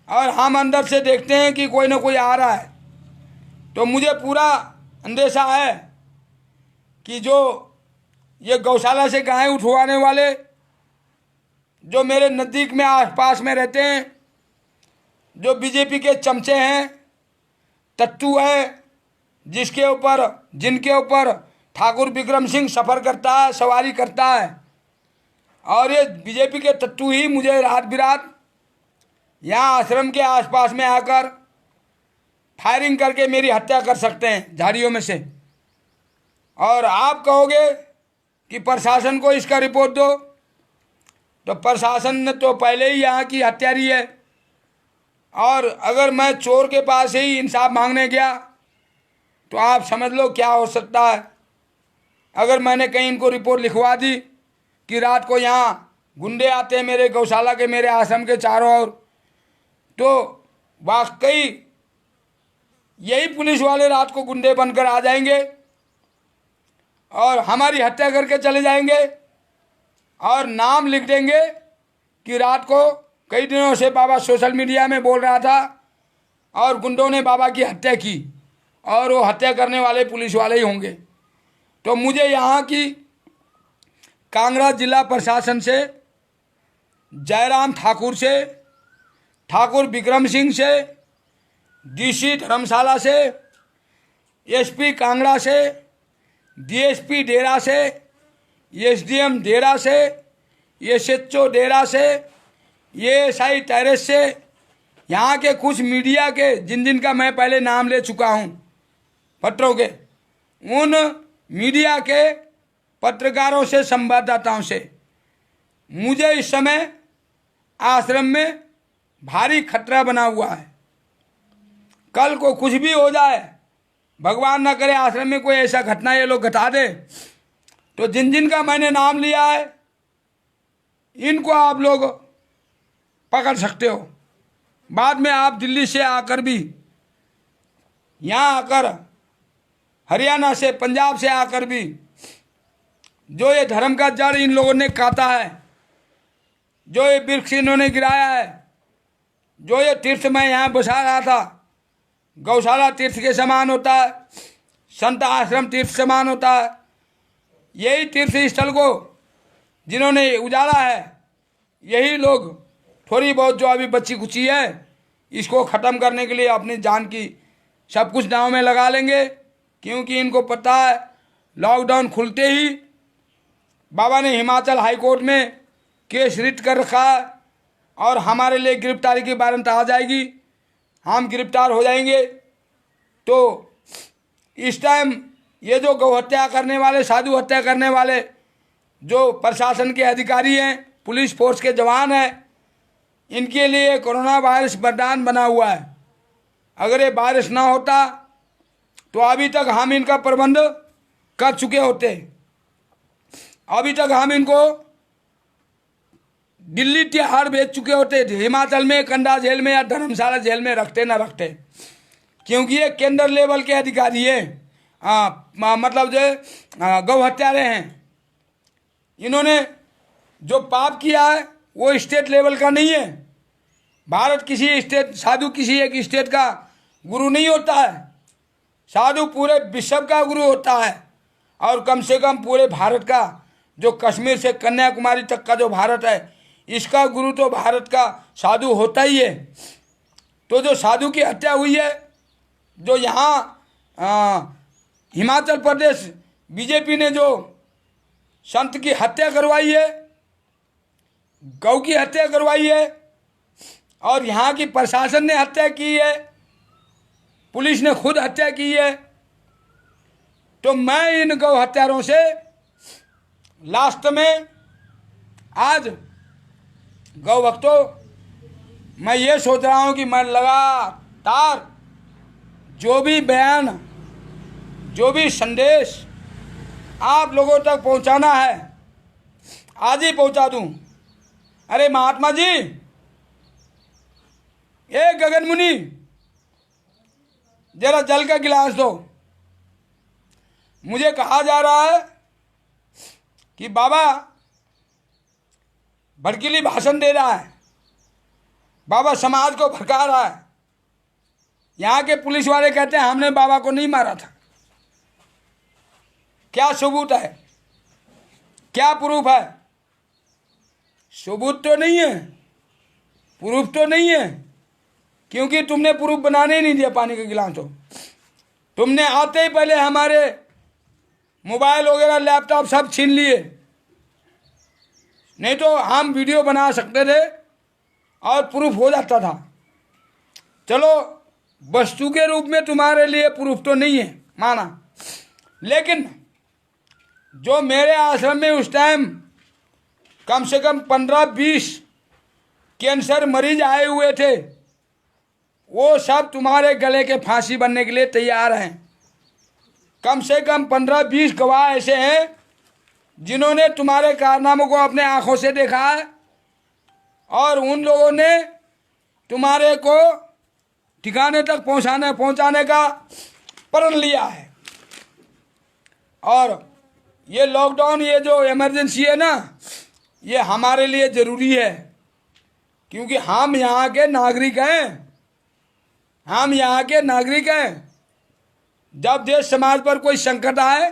S1: और हम अंदर से देखते हैं कि कोई ना कोई आ रहा है। तो मुझे पूरा अंदेशा है कि जो ये गौशाला से गायें उठवाने वाले जो मेरे नज़दीक में आसपास में रहते हैं, जो बीजेपी के चमचे हैं, तत्तू हैं, जिनके ऊपर ठाकुर विक्रम सिंह सफ़र करता है, सवारी करता है, और ये बीजेपी के तत्तू ही मुझे रात बिरात यहाँ आश्रम के आसपास में आकर फायरिंग करके मेरी हत्या कर सकते हैं झाड़ियों में से। और आप कहोगे कि प्रशासन को इसका रिपोर्ट दो, तो प्रशासन ने तो पहले ही यहाँ की हत्यारी है। और अगर मैं चोर के पास ही इंसाफ मांगने गया तो आप समझ लो क्या हो सकता है। अगर मैंने कहीं इनको रिपोर्ट लिखवा दी कि रात को यहाँ गुंडे आते हैं मेरे गौशाला के, मेरे आश्रम के चारों ओर, तो वाकई यही पुलिस वाले रात को गुंडे बनकर आ जाएंगे और हमारी हत्या करके चले जाएंगे, और नाम लिख देंगे कि रात को कई दिनों से बाबा सोशल मीडिया में बोल रहा था और गुंडों ने बाबा की हत्या की, और वो हत्या करने वाले पुलिस वाले ही होंगे। तो मुझे यहाँ की कांगड़ा जिला प्रशासन से, जयराम ठाकुर से, ठाकुर विक्रम सिंह से, डीसी धर्मशाला से, एसपी कांगड़ा से, डीएसपी डेरा से, एसडीएम डेरा से, एसएचओ डेरा से, एएसआई टेरेस से, यहाँ के कुछ मीडिया के जिन का मैं पहले नाम ले चुका हूँ पत्रों के, उन मीडिया के पत्रकारों से, संवाददाताओं से मुझे इस समय आश्रम में भारी खतरा बना हुआ है। कल को कुछ भी हो जाए, भगवान ना करे आश्रम में कोई ऐसा घटना ये लोग घटा दे, तो जिन का मैंने नाम लिया है इनको आप लोग पकड़ सकते हो। बाद में आप दिल्ली से आकर भी, यहाँ आकर हरियाणा से, पंजाब से आकर भी, जो ये धर्म का जड़ इन लोगों ने काटा है, जो ये वृक्ष इन्होंने गिराया है, जो ये तीर्थ मैं यहाँ बसा रहा था, गौशाला तीर्थ के समान होता है, संत आश्रम तीर्थ समान होता है, यही तीर्थ स्थल को जिन्होंने उजाड़ा है, यही लोग थोड़ी बहुत जो अभी बची खुची है इसको ख़त्म करने के लिए अपनी जान की सब कुछ दांव में लगा लेंगे। क्योंकि इनको पता है लॉकडाउन खुलते ही बाबा ने हिमाचल हाई कोर्ट में केस रिट कर रखा है और हमारे लिए गिरफ्तारी की वारंट आ जाएगी, हम गिरफ्तार हो जाएंगे। तो इस टाइम ये जो गौ हत्या करने वाले, साधु हत्या करने वाले जो प्रशासन के अधिकारी हैं, पुलिस फोर्स के जवान हैं, इनके लिए कोरोना वायरस वरदान बना हुआ है। अगर ये वायरस ना होता तो अभी तक हम इनका प्रबंध कर चुके होते। अभी तक हम इनको दिल्ली तिहाड़ भेज चुके होते, हिमाचल में कंडा जेल में या धर्मशाला जेल में रखते ना रखते, क्योंकि ये केंद्र लेवल के अधिकारी हैं, मतलब जो गौ हत्यारे हैं। इन्होंने जो पाप किया है वो स्टेट लेवल का नहीं है। भारत किसी स्टेट, साधु किसी एक स्टेट का गुरु नहीं होता है, साधु पूरे विश्व का गुरु होता है। और कम से कम पूरे भारत का, जो कश्मीर से कन्याकुमारी तक का जो भारत है, इसका गुरु तो भारत का साधु होता ही है। तो जो साधु की हत्या हुई है, जो यहाँ हिमाचल प्रदेश बीजेपी ने जो संत की हत्या करवाई है, गौ की हत्या करवाई है, और यहाँ की प्रशासन ने हत्या की है, पुलिस ने खुद हत्या की है, तो मैं इन गौ हत्यारों से लास्ट में आज गौ भक्तों, मैं ये सोच रहा हूं कि मैं लगातार जो भी बयान, जो भी संदेश आप लोगों तक पहुंचाना है आज ही पहुंचा दूं। अरे महात्मा जी, ए गगन मुनि, जरा जल का गिलास दो। मुझे कहा जा रहा है कि बाबा भड़कीली भाषण दे रहा है, बाबा समाज को भड़का रहा है। यहाँ के पुलिस वाले कहते हैं हमने बाबा को नहीं मारा था। क्या सबूत है? क्या प्रूफ है? सबूत तो नहीं है, प्रूफ तो नहीं है, क्योंकि तुमने प्रूफ बनाने ही नहीं दिया पानी का गिलास। तो तुमने आते ही पहले हमारे मोबाइल वगैरह लैपटॉप सब छीन लिए, नहीं तो हम वीडियो बना सकते थे और प्रूफ हो जाता था। चलो वस्तु के रूप में तुम्हारे लिए प्रूफ तो नहीं है माना, लेकिन जो मेरे आश्रम में उस टाइम कम से कम 15-20 कैंसर मरीज आए हुए थे, वो सब तुम्हारे गले के फांसी बनने के लिए तैयार हैं। कम से कम 15-20 गवाह ऐसे हैं जिन्होंने तुम्हारे कारनामों को अपने आंखों से देखा है और उन लोगों ने तुम्हारे को ठिकाने तक पहुंचाने का प्रण लिया है। और ये लॉकडाउन, ये जो इमरजेंसी है ना, ये हमारे लिए ज़रूरी है, क्योंकि हम यहाँ के नागरिक हैं, हम यहाँ के नागरिक हैं। जब देश समाज पर कोई संकट आए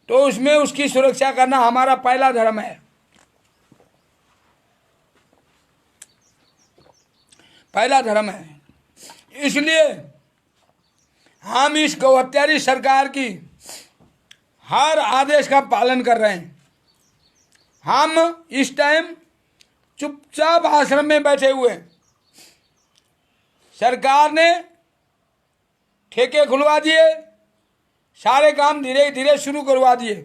S1: तो उसमें उसकी सुरक्षा करना हमारा पहला धर्म है, पहला धर्म है। इसलिए हम इस गौहत्यारी सरकार की हर आदेश का पालन कर रहे हैं। हम इस टाइम चुपचाप आश्रम में बैठे हुए। सरकार ने ठेके खुलवा दिए, सारे काम धीरे धीरे शुरू करवा दिए,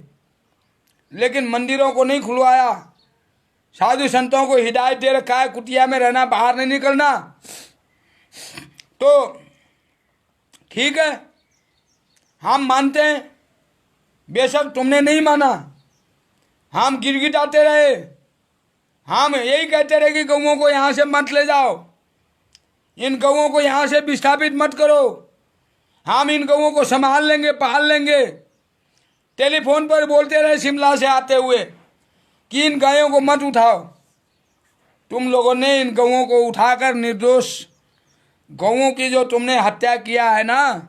S1: लेकिन मंदिरों को नहीं खुलवाया। साधु संतों को हिदायत दे रखा है कुटिया में रहना, बाहर नहीं निकलना। तो ठीक है, हम मानते हैं, बेशक तुमने नहीं माना, हम गिड़गिड़ाते रहे, हम यही कहते रहे कि गऊओं को यहाँ से मत ले जाओ, इन गऊओं को यहाँ से विस्थापित मत करो, हम इन गऊओं को संभाल लेंगे, पाल लेंगे। टेलीफोन पर बोलते रहे शिमला से आते हुए कि इन गायों को मत उठाओ। तुम लोगों ने इन गऊओं को उठाकर निर्दोष गऊओं की जो तुमने हत्या किया है ना,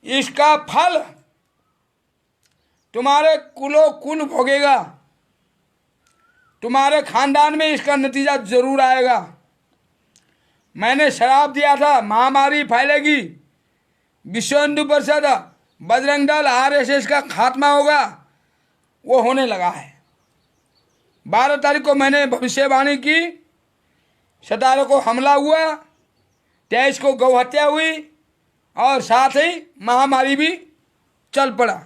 S1: इसका फल तुम्हारे कुलो कुल भोगेगा, तुम्हारे खानदान में इसका नतीजा जरूर आएगा। मैंने श्राप दिया था महामारी फैलेगी, विश्व हिंदू परिषद, बजरंग दल, आरएसएस का खात्मा होगा, वो होने लगा है। 12 तारीख को मैंने भविष्यवाणी की, 17 को हमला हुआ, 23 को गौ हत्या हुई और साथ ही महामारी भी चल पड़ा।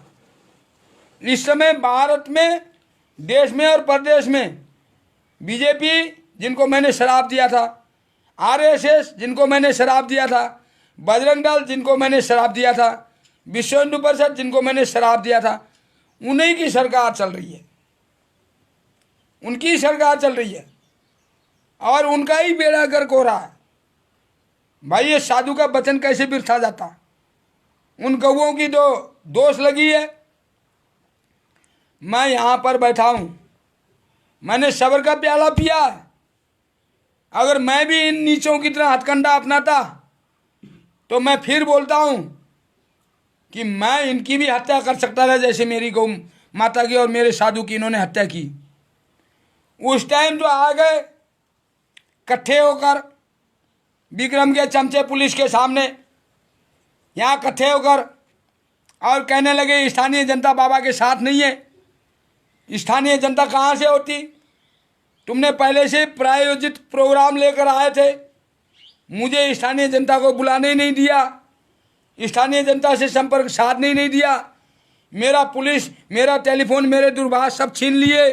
S1: इस समय भारत में, देश में और प्रदेश में बीजेपी जिनको मैंने शराब दिया था, आरएसएस जिनको मैंने शराब दिया था, बजरंग दल जिनको मैंने शराब दिया था, विश्व हिंदू परिषद जिनको मैंने शराब दिया था, उन्हीं की सरकार चल रही है, उनकी सरकार चल रही है और उनका ही बेड़ा गर्क हो रहा है। भाई ये साधु का वचन कैसे बिरथा जाता? उन गऊओं की तो दोष लगी है। मैं यहाँ पर बैठा हूँ, मैंने सब्र का प्याला पिया है। अगर मैं भी इन नीचों की तरह हथकंडा अपनाता तो मैं फिर बोलता हूँ कि मैं इनकी भी हत्या कर सकता था, जैसे मेरी गौ माता की और मेरे साधु की इन्होंने हत्या की। उस टाइम तो आ गए इकट्ठे होकर विक्रम के चमचे पुलिस के सामने, यहाँ इकट्ठे होकर और कहने लगे स्थानीय जनता बाबा के साथ नहीं है। स्थानीय जनता कहाँ से होती? तुमने पहले से प्रायोजित प्रोग्राम लेकर आए थे, मुझे स्थानीय जनता को बुलाने ही नहीं दिया। स्थानीय जनता से संपर्क साधने ही नहीं दिया। मेरा पुलिस, मेरा टेलीफोन, मेरे दूरभाष सब छीन लिए,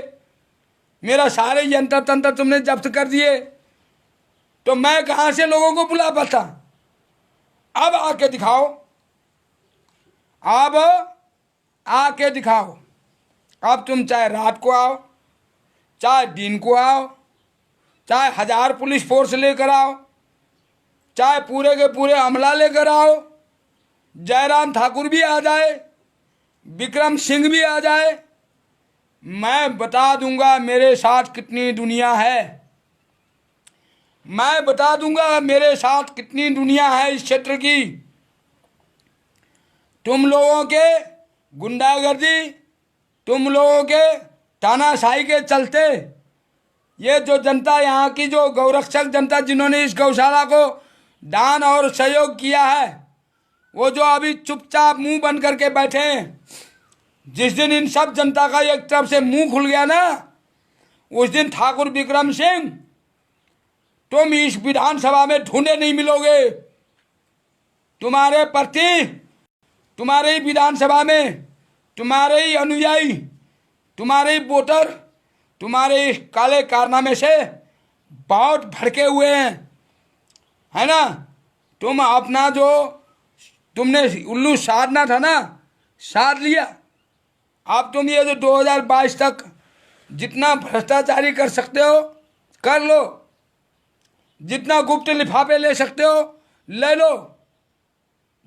S1: मेरा सारे यंत्र तंत्र तुमने जब्त कर दिए, तो मैं कहाँ से लोगों को बुला पाता? अब आके दिखाओ, अब आके दिखाओ। अब तुम चाहे रात को आओ, चाहे दिन को आओ, चाहे 1000 पुलिस फोर्स लेकर आओ, चाहे पूरे के पूरे अमला लेकर आओ, जयराम ठाकुर भी आ जाए, विक्रम सिंह भी आ जाए, मैं बता दूंगा मेरे साथ कितनी दुनिया है। मैं बता दूंगा मेरे साथ कितनी दुनिया है इस क्षेत्र की। तुम लोगों के गुंडागर्दी, तुम लोगों के तानाशाही के चलते ये जो जनता, यहाँ की जो गौरक्षक जनता जिन्होंने इस गौशाला को दान और सहयोग किया है, वो जो अभी चुपचाप मुंह बंद करके बैठे हैं, जिस दिन इन सब जनता का एक तरफ से मुंह खुल गया ना, उस दिन ठाकुर विक्रम सिंह तुम इस विधानसभा में ढूंढे नहीं मिलोगे। तुम्हारे प्रति, तुम्हारे ही विधानसभा में तुम्हारे ही अनुयायी, तुम्हारे ही वोटर, तुम्हारे इस काले कारनामे से बहुत भड़के हुए हैं, है ना। तुम अपना जो तुमने उल्लू साधना था ना, साध लिया। अब तुम ये जो 2022 तक जितना भ्रष्टाचारी कर सकते हो कर लो, जितना गुप्त लिफाफे ले सकते हो ले लो,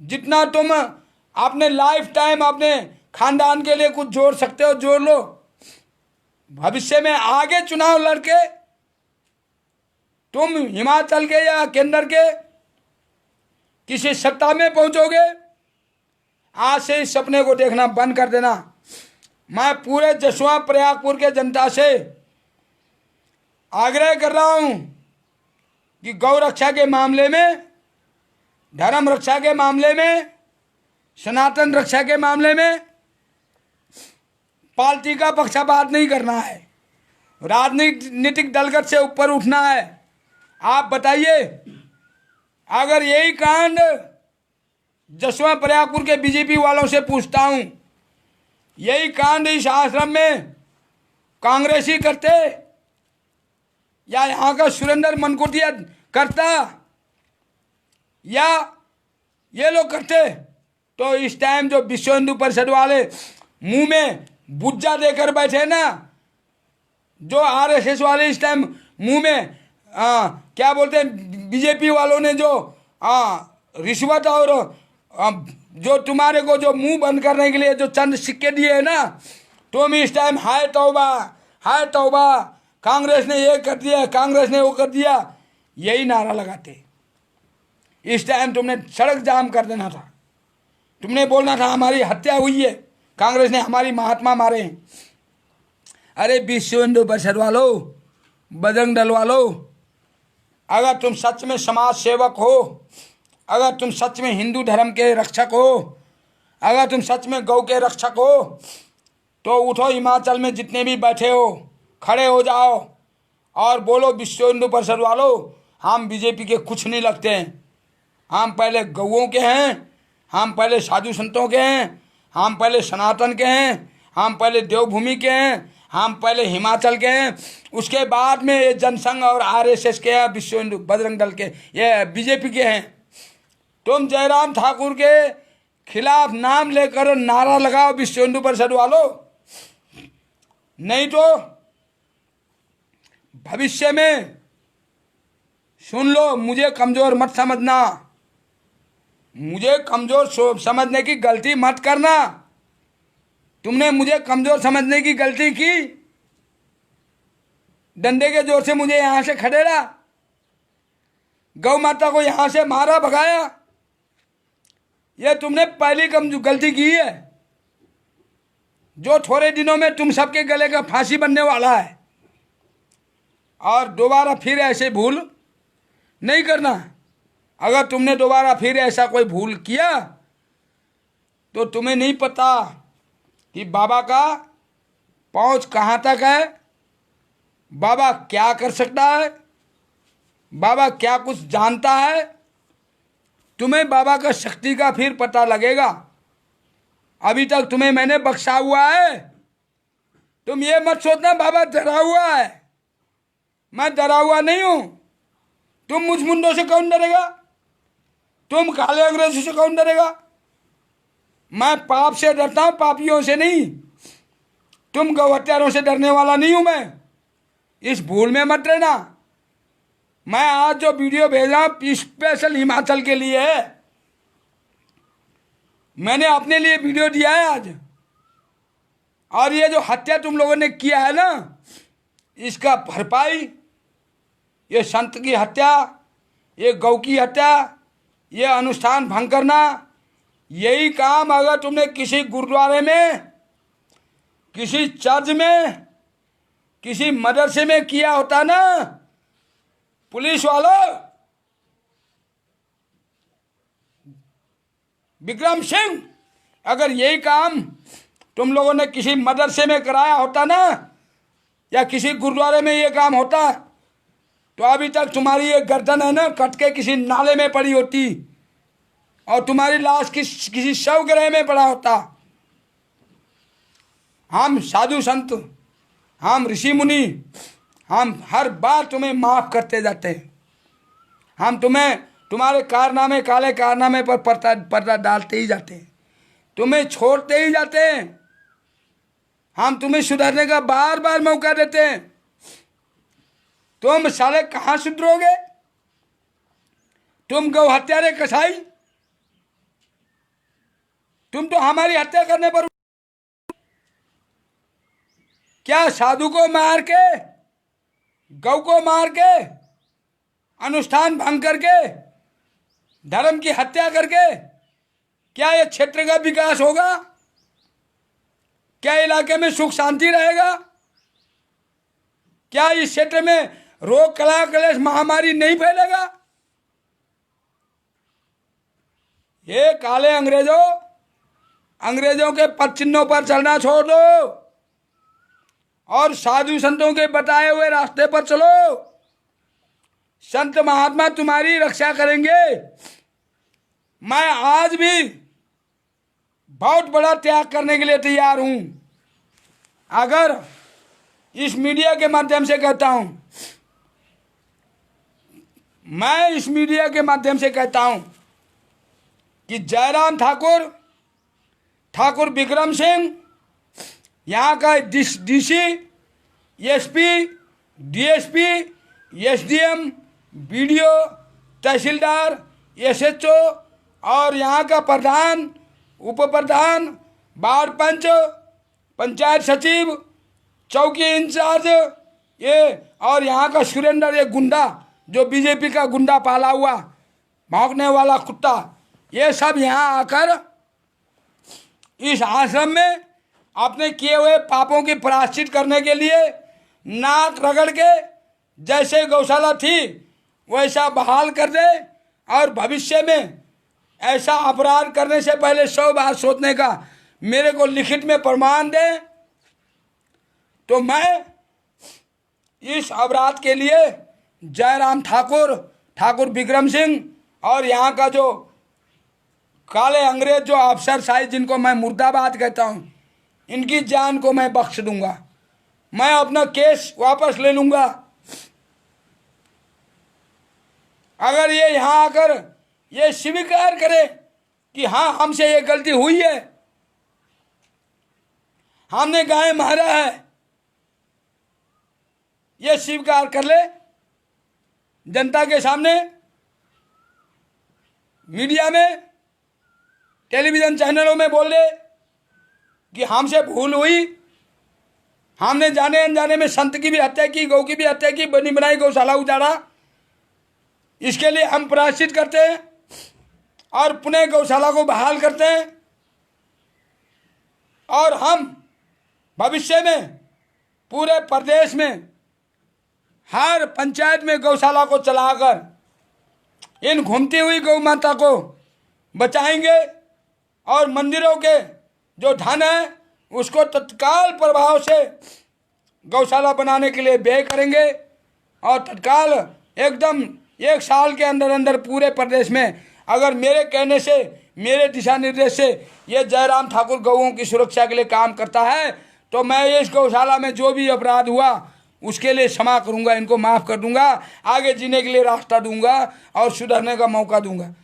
S1: जितना तुम अपने लाइफ टाइम अपने खानदान के लिए कुछ जोड़ सकते हो जोड़ लो। भविष्य में आगे चुनाव लड़के तुम हिमाचल के या केंद्र के किसी सत्ता में पहुंचोगे, आज से इस सपने को देखना बंद कर देना। मैं पूरे जसवा प्रयागपुर के जनता से आग्रह कर रहा हूं कि गौ रक्षा के मामले में, धर्म रक्षा के मामले में, सनातन रक्षा के मामले में पार्टी का पक्षपात नहीं करना है, राजनीतिक दलगत से ऊपर उठना है। आप बताइए, अगर यही कांड जसवा प्रयागपुर के बीजेपी वालों से पूछता हूं, यही कांड इस आश्रम में कांग्रेसी करते या यहाँ का सुरेंद्र मनकोटिया करता या ये लोग करते, तो इस टाइम जो विश्व हिंदू परिषद वाले मुंह में बुज्जा देकर बैठे ना, जो आरएसएस वाले इस टाइम मुंह में क्या बोलते हैं, बीजेपी वालों ने जो रिश्वत और जो तुम्हारे को जो मुंह बंद करने के लिए जो चंद सिक्के दिए है ना, तुम इस टाइम हाय तौबा, हाय तौबा, कांग्रेस ने ये कर दिया, कांग्रेस ने वो कर दिया, यही नारा लगाते। इस टाइम तुमने सड़क जाम कर देना था, तुमने बोलना था हमारी हत्या हुई है, कांग्रेस ने हमारी महात्मा मारे हैं। अरे विश्व हिंदू परिषद वालों, बजरंग दल वालों, अगर तुम सच में समाज सेवक हो, अगर तुम सच में हिंदू धर्म के रक्षक हो, अगर तुम सच में गौ के रक्षक हो, तो उठो, हिमाचल में जितने भी बैठे हो खड़े हो जाओ और बोलो विश्व हिंदू परिषद वालों, हम बीजेपी के कुछ नहीं लगते हैं, हम पहले गौओं के हैं, हम पहले साधु संतों के हैं, हम पहले सनातन के हैं, हम पहले देवभूमि के हैं, हम पहले हिमाचल के हैं, उसके बाद में ये जनसंघ और आरएसएस के हैं, विश्व हिंदू बजरंग दल के, ये बीजेपी के हैं। तुम जयराम ठाकुर के खिलाफ नाम लेकर नारा लगाओ विश्व हिंदू परिषद वालों, नहीं तो भविष्य में सुन लो, मुझे कमजोर मत समझना, मुझे कमजोर समझने की गलती मत करना। तुमने मुझे कमजोर समझने की गलती की, डंडे के जोर से मुझे यहां से खदेड़ा, गौ माता को यहां से मारा भगाया, यह तुमने पहली गलती की है, जो थोड़े दिनों में तुम सबके गले का फांसी बनने वाला है। और दोबारा फिर ऐसे भूल नहीं करना। अगर तुमने दोबारा फिर ऐसा कोई भूल किया तो तुम्हें नहीं पता कि बाबा का पहुंच कहाँ तक है, बाबा क्या कर सकता है, बाबा क्या कुछ जानता है। तुम्हें बाबा का शक्ति का फिर पता लगेगा। अभी तक तुम्हें मैंने बख्शा हुआ है। तुम ये मत सोचना बाबा डरा हुआ है। मैं डरा हुआ नहीं हूं। तुम मुझ मुंडों से कौन डरेगा? तुम काले अंग्रेजों से कौन डरेगा? मैं पाप से डरता हूं, पापियों से नहीं। तुम गौ हत्यारों से डरने वाला नहीं हूं मैं। इस भूल में मत रहना। मैं आज जो वीडियो भेज रहा हूं स्पेशल हिमाचल के लिए है। मैंने अपने लिए वीडियो दिया है आज। और ये जो हत्या तुम लोगों ने किया है ना, इसका भरपाई, ये संत की हत्या, ये गौ की हत्या, ये अनुष्ठान भंग करना, यही काम अगर तुमने किसी गुरुद्वारे में, किसी चर्च में, किसी मदरसे में किया होता ना, पुलिस वालों, विक्रम सिंह, अगर यही काम तुम लोगों ने किसी मदरसे में कराया होता ना, या किसी गुरुद्वारे में ये काम होता, तो अभी तक तुम्हारी ये गर्दन है ना कट के किसी नाले में पड़ी होती और तुम्हारी लाश किसी शव गृह में पड़ा होता। हम साधु संत, हम ऋषि मुनि, हम हर बार तुम्हें माफ करते जाते हैं। हम तुम्हें तुम्हारे कारनामे, काले कारनामे पर पर्दा डालते ही जाते हैं, तुम्हें छोड़ते ही जाते हैं। हम तुम्हें सुधरने का बार बार मौका देते हैं। तुम साले कहाँ सुधरोगे? तुम गौ हत्यारे कसाई, तुम तो हमारी हत्या करने पर, क्या साधु को मार के, गौ को मार के, अनुष्ठान भंग करके, धर्म की हत्या करके क्या ये क्षेत्र का विकास होगा? क्या इलाके में सुख शांति रहेगा? क्या इस क्षेत्र में रोग, कला, कलेश, महामारी नहीं फैलेगा? ये काले अंग्रेजों, अंग्रेजों के पद चिन्हों पर चलना छोड़ दो और साधु संतों के बताए हुए रास्ते पर चलो। संत महात्मा तुम्हारी रक्षा करेंगे। मैं आज भी बहुत बड़ा त्याग करने के लिए तैयार हूं। अगर इस मीडिया के माध्यम से कहता हूं, मैं इस मीडिया के माध्यम से कहता हूं कि जयराम ठाकुर, ठाकुर विक्रम सिंह, यहाँ का DC, SP, DSP, SDM, BDO, तहसीलदार, एसएचओ और यहाँ का प्रधान, उप प्रधान, वार्ड पंच, पंचायत सचिव, चौकी इंचार्ज, ये और यहाँ का सुरेंद्र, ये गुंडा जो बीजेपी का गुंडा पाला हुआ भौंकने वाला कुत्ता, ये सब यहाँ आकर इस आश्रम में अपने किए हुए पापों की प्रायश्चित करने के लिए नाक रगड़ के जैसे गौशाला थी वैसा बहाल कर दे और भविष्य में ऐसा अपराध करने से पहले 100 बार सोचने का मेरे को लिखित में प्रमाण दे, तो मैं इस अपराध के लिए जयराम ठाकुर, ठाकुर विक्रम सिंह और यहाँ का जो काले अंग्रेज जो अफसर साहिब जिनको मैं मुर्दाबाद कहता हूँ, इनकी जान को मैं बख्श दूंगा। मैं अपना केस वापस ले लूंगा। अगर ये यहाँ आकर ये स्वीकार करे कि हाँ हमसे ये गलती हुई है, हमने गाय मारा है, ये स्वीकार कर ले जनता के सामने, मीडिया में, टेलीविजन चैनलों में बोल ले कि हमसे भूल हुई, हमने जाने अनजाने में संत की भी हत्या की, गौ की भी हत्या की, बनी बनाई गौशाला उजाड़ा, इसके लिए हम प्रायश्चित करते हैं और पुनः गौशाला को बहाल करते हैं। और हम भविष्य में पूरे प्रदेश में हर पंचायत में गौशाला को चलाकर इन घूमती हुई गौ माता को बचाएंगे और मंदिरों के जो धन है उसको तत्काल प्रभाव से गौशाला बनाने के लिए व्यय करेंगे और तत्काल एकदम 1 साल के अंदर अंदर पूरे प्रदेश में अगर मेरे कहने से, मेरे दिशा निर्देश से ये जयराम ठाकुर गौओं की सुरक्षा के लिए काम करता है, तो मैं इस गौशाला में जो भी अपराध हुआ उसके लिए क्षमा करूंगा, इनको माफ़ कर दूंगा, आगे जीने के लिए रास्ता दूंगा और सुधरने का मौका दूंगा।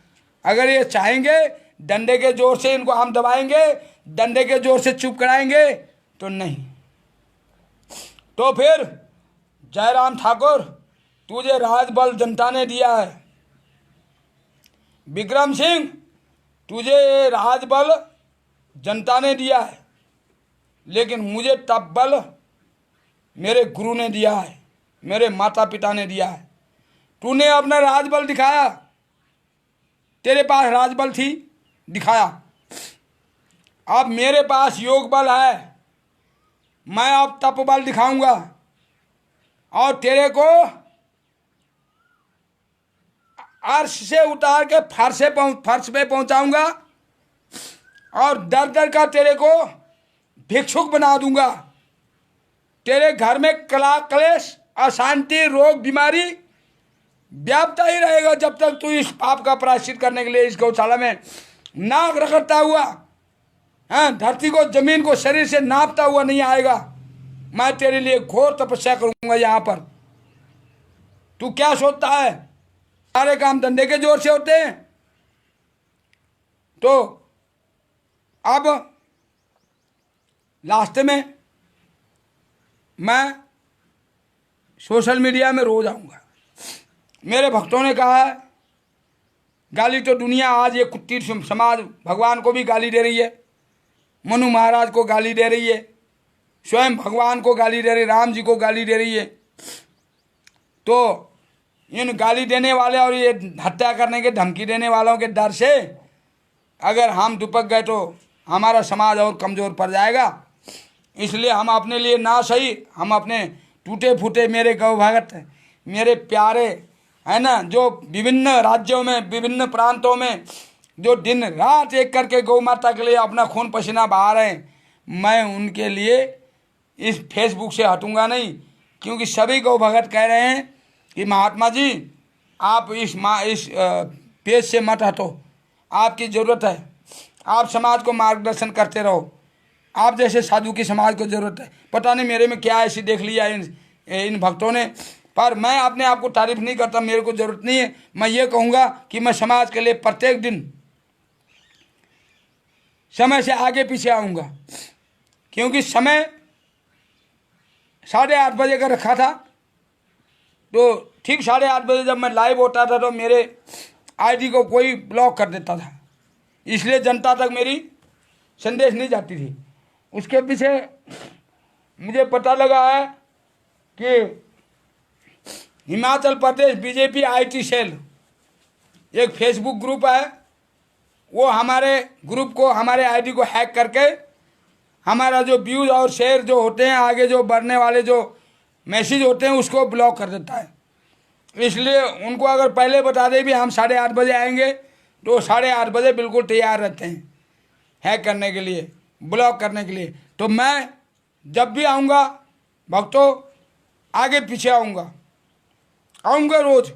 S1: अगर ये चाहेंगे डंडे के जोर से इनको हम दबाएंगे, डंडे के जोर से चुप कराएंगे, तो नहीं। तो फिर जयराम ठाकुर, तुझे राजबल जनता ने दिया है। विक्रम सिंह, तुझे ये राजबल जनता ने दिया है, लेकिन मुझे तब बल मेरे गुरु ने दिया है, मेरे माता पिता ने दिया है। तूने अपना राजबल दिखाया, तेरे पास राजबल थी, दिखाया। अब मेरे पास योग बल है, मैं अब तप बल दिखाऊंगा और तेरे को अर्श से उतार के फर्श पे पहुंचाऊंगा और दर दर का तेरे को भिक्षुक बना दूंगा। तेरे घर में कला क्लेश, अशांति, रोग, बीमारी व्याप्त ही रहेगा जब तक तू इस पाप का प्रायश्चित करने के लिए इस गौशाला में नाक रगड़ता हुआ, धरती को, जमीन को शरीर से नापता हुआ नहीं आएगा। मैं तेरे लिए घोर तपस्या करूंगा यहाँ पर। तू क्या सोचता है सारे काम धंधे के जोर से होते हैं? तो अब लास्ट में मैं सोशल मीडिया में रोज आऊँगा। मेरे भक्तों ने कहा है, गाली तो दुनिया आज ये कुत्ती समाज भगवान को भी गाली दे रही है, मनु महाराज को गाली दे रही है, स्वयं भगवान को गाली दे रही, राम जी को गाली दे रही है। तो इन गाली देने वाले और ये हत्या करने के धमकी देने वालों के डर से अगर हम दुपक गए तो हमारा समाज और कमज़ोर पड़ जाएगा। इसलिए हम अपने लिए ना सही, हम अपने टूटे फूटे मेरे गौ भगत, मेरे प्यारे है ना, जो विभिन्न राज्यों में, विभिन्न प्रांतों में जो दिन रात एक करके गौ माता के लिए अपना खून पसीना बहा रहे हैं, मैं उनके लिए इस फेसबुक से हटूंगा नहीं। क्योंकि सभी गौ भगत कह रहे हैं कि महात्मा जी आप इस पेज से मत हटो, आपकी ज़रूरत है, आप समाज को मार्गदर्शन करते रहो, आप जैसे साधु की समाज को ज़रूरत है। पता नहीं मेरे में क्या ऐसी देख लिया इन भक्तों ने, पर मैं अपने आप को तारीफ नहीं करता, मेरे को ज़रूरत नहीं है। मैं ये कहूँगा कि मैं समाज के लिए प्रत्येक दिन समय से आगे पीछे आऊँगा। क्योंकि समय 8:30 बजे का रखा था, तो ठीक 8:30 बजे जब मैं लाइव होता था तो मेरे आईडी को कोई ब्लॉक कर देता था, इसलिए जनता तक मेरी संदेश नहीं जाती थी। उसके पीछे मुझे पता लगा है कि Himachal Pradesh BJP IT cell एक फेसबुक ग्रुप है, वो हमारे ग्रुप को, हमारे आईडी को हैक करके हमारा जो व्यूज़ और शेयर जो होते हैं, आगे जो बढ़ने वाले जो मैसेज होते हैं, उसको ब्लॉक कर देता है। इसलिए उनको अगर पहले बता दें भी हम 8:30 बजे आएंगे, तो 8:30 बजे बिल्कुल तैयार रहते हैं हैक करने के लिए, ब्लॉक करने के लिए। तो मैं जब भी आऊँगा भक्तों, आगे पीछे आऊँगा रोज़,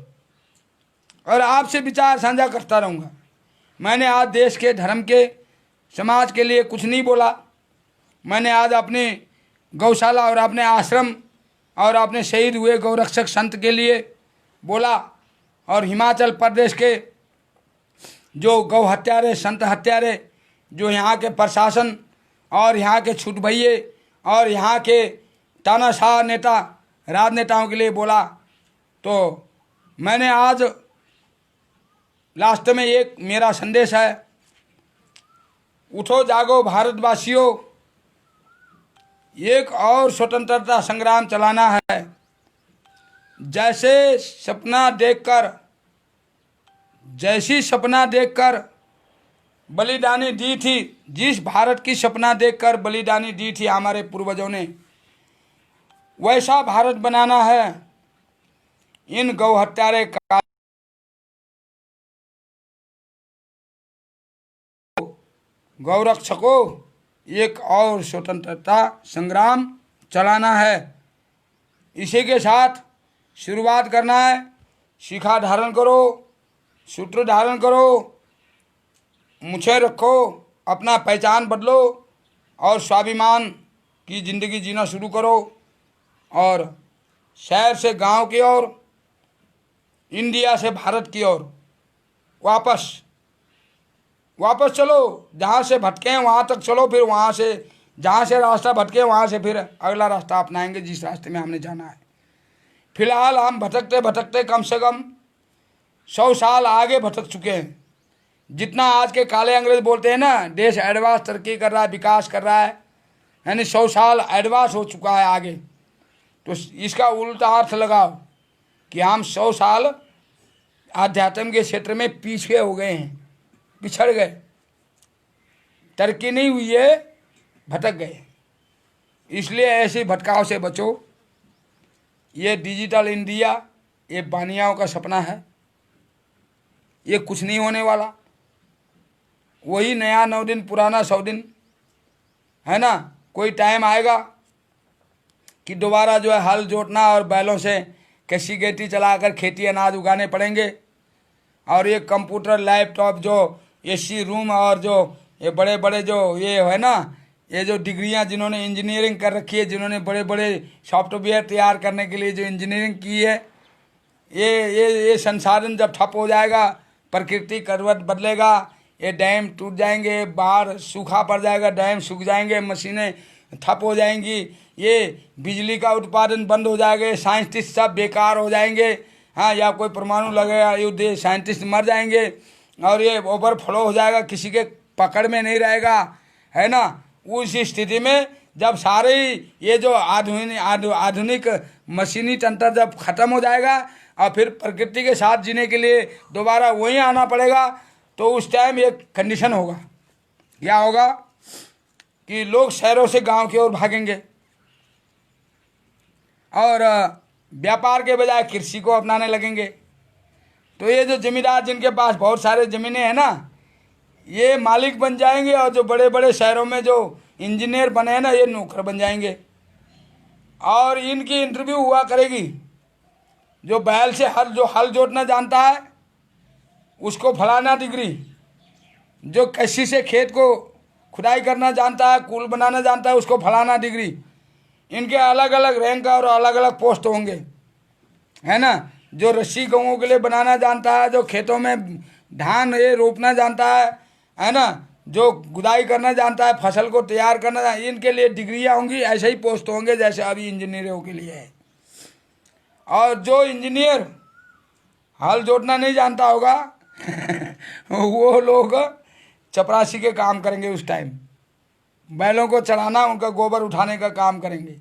S1: और आपसे विचार साझा करता रहूँगा। मैंने आज देश के, धर्म के, समाज के लिए कुछ नहीं बोला। मैंने आज अपनी गौशाला और अपने आश्रम और अपने शहीद हुए गौरक्षक संत के लिए बोला, और हिमाचल प्रदेश के जो गौ हत्यारे, संत हत्यारे, जो यहाँ के प्रशासन और यहाँ के छुटभइये और यहाँ के तानाशाह नेता, राजनेताओं के लिए बोला। तो मैंने आज लास्ट में एक मेरा संदेश है, उठो जागो भारतवासियों, एक और स्वतंत्रता संग्राम चलाना है। जैसी सपना देखकर बलिदानी दी थी, जिस भारत की सपना देखकर बलिदानी दी थी हमारे पूर्वजों ने, वैसा भारत बनाना है। इन गौ हत्यारे का गौरक्षकों एक और स्वतंत्रता संग्राम चलाना है। इसी के साथ शुरुआत करना है। शिखा धारण करो, सूत्र धारण करो, मुझे रखो, अपना पहचान बदलो और स्वाभिमान की ज़िंदगी जीना शुरू करो। और शहर से गांव की ओर, इंडिया से भारत की ओर वापस वापस चलो। जहाँ से भटके हैं वहाँ तक चलो, फिर वहाँ से जहाँ से रास्ता भटके वहाँ से फिर अगला रास्ता अपनाएंगे जिस रास्ते में हमने जाना है। फिलहाल हम भटकते भटकते कम से कम 100 साल आगे भटक चुके हैं। जितना आज के काले अंग्रेज बोलते हैं ना, देश एडवांस तरक्की कर रहा है, विकास कर रहा है, यानी 100 साल एडवांस हो चुका है आगे। तो इसका उल्टा अर्थ लगाओ कि हम 100 साल आध्यात्म के क्षेत्र में पीछे हो गए हैं, पिछड़ गए, तरक्की नहीं हुई है, भटक गए। इसलिए ऐसे भटकाव से बचो। ये डिजिटल इंडिया, ये बानियाओं का सपना है, ये कुछ नहीं होने वाला। वही नया 9 दिन, पुराना 100 दिन, है ना। कोई टाइम आएगा कि दोबारा जो है हल जोतना और बैलों से कैसी गेटी चलाकर खेती अनाज उगाने पड़ेंगे। और ये कंप्यूटर, लैपटॉप, जो एसी रूम और जो ये बड़े बड़े जो ये है ना, ये जो डिग्रियां जिन्होंने इंजीनियरिंग कर रखी है, जिन्होंने बड़े बड़े सॉफ्टवेयर तैयार करने के लिए जो इंजीनियरिंग की है, ये संसाधन जब ठप हो जाएगा, प्रकृति करवट बदलेगा, ये डैम टूट जाएंगे, बाढ़ सूखा पड़ जाएगा, डैम सूख जाएंगे, मशीनें ठप हो जाएंगी, ये बिजली का उत्पादन बंद हो जाएगा, साइंटिस्ट सब बेकार हो जाएंगे। हाँ, या कोई परमाणु लगेगा युद्ध, साइंटिस्ट मर जाएंगे और ये ओवरफ्लो हो जाएगा, किसी के पकड़ में नहीं रहेगा, है ना। उस स्थिति में जब सारे ये जो आधुनिक मशीनी तंत्र जब खत्म हो जाएगा और फिर प्रकृति के साथ जीने के लिए दोबारा वहीं आना पड़ेगा, तो उस टाइम एक कंडीशन होगा, क्या होगा कि लोग शहरों से गांव की ओर भागेंगे और व्यापार के बजाय कृषि को अपनाने लगेंगे। तो ये जो जमींदार जिनके पास बहुत सारे ज़मीनें हैं ना, ये मालिक बन जाएंगे और जो बड़े बड़े शहरों में जो इंजीनियर बने हैं ना, ये नौकर बन जाएंगे। और इनकी इंटरव्यू हुआ करेगी। जो बैल से हल जोतना जानता है उसको फलाना डिग्री, जो कृषि से खेत को खुदाई करना जानता है, कुल बनाना जानता है, उसको फलाना डिग्री। इनके अलग अलग रैंक और अलग अलग पोस्ट होंगे, है ना। जो रस्सी गऊँ के लिए बनाना जानता है, जो खेतों में धान ये रोपना जानता है ना, जो गुदाई करना जानता है, फसल को तैयार करना जानता है, इनके लिए डिग्रियाँ होंगी। ऐसे ही पोस्ट होंगे जैसे अभी इंजीनियरों के लिए है। और जो इंजीनियर हल जोतना नहीं जानता होगा वो लोग चपरासी के काम करेंगे। उस टाइम बैलों को चढ़ाना, उनका गोबर उठाने का काम करेंगे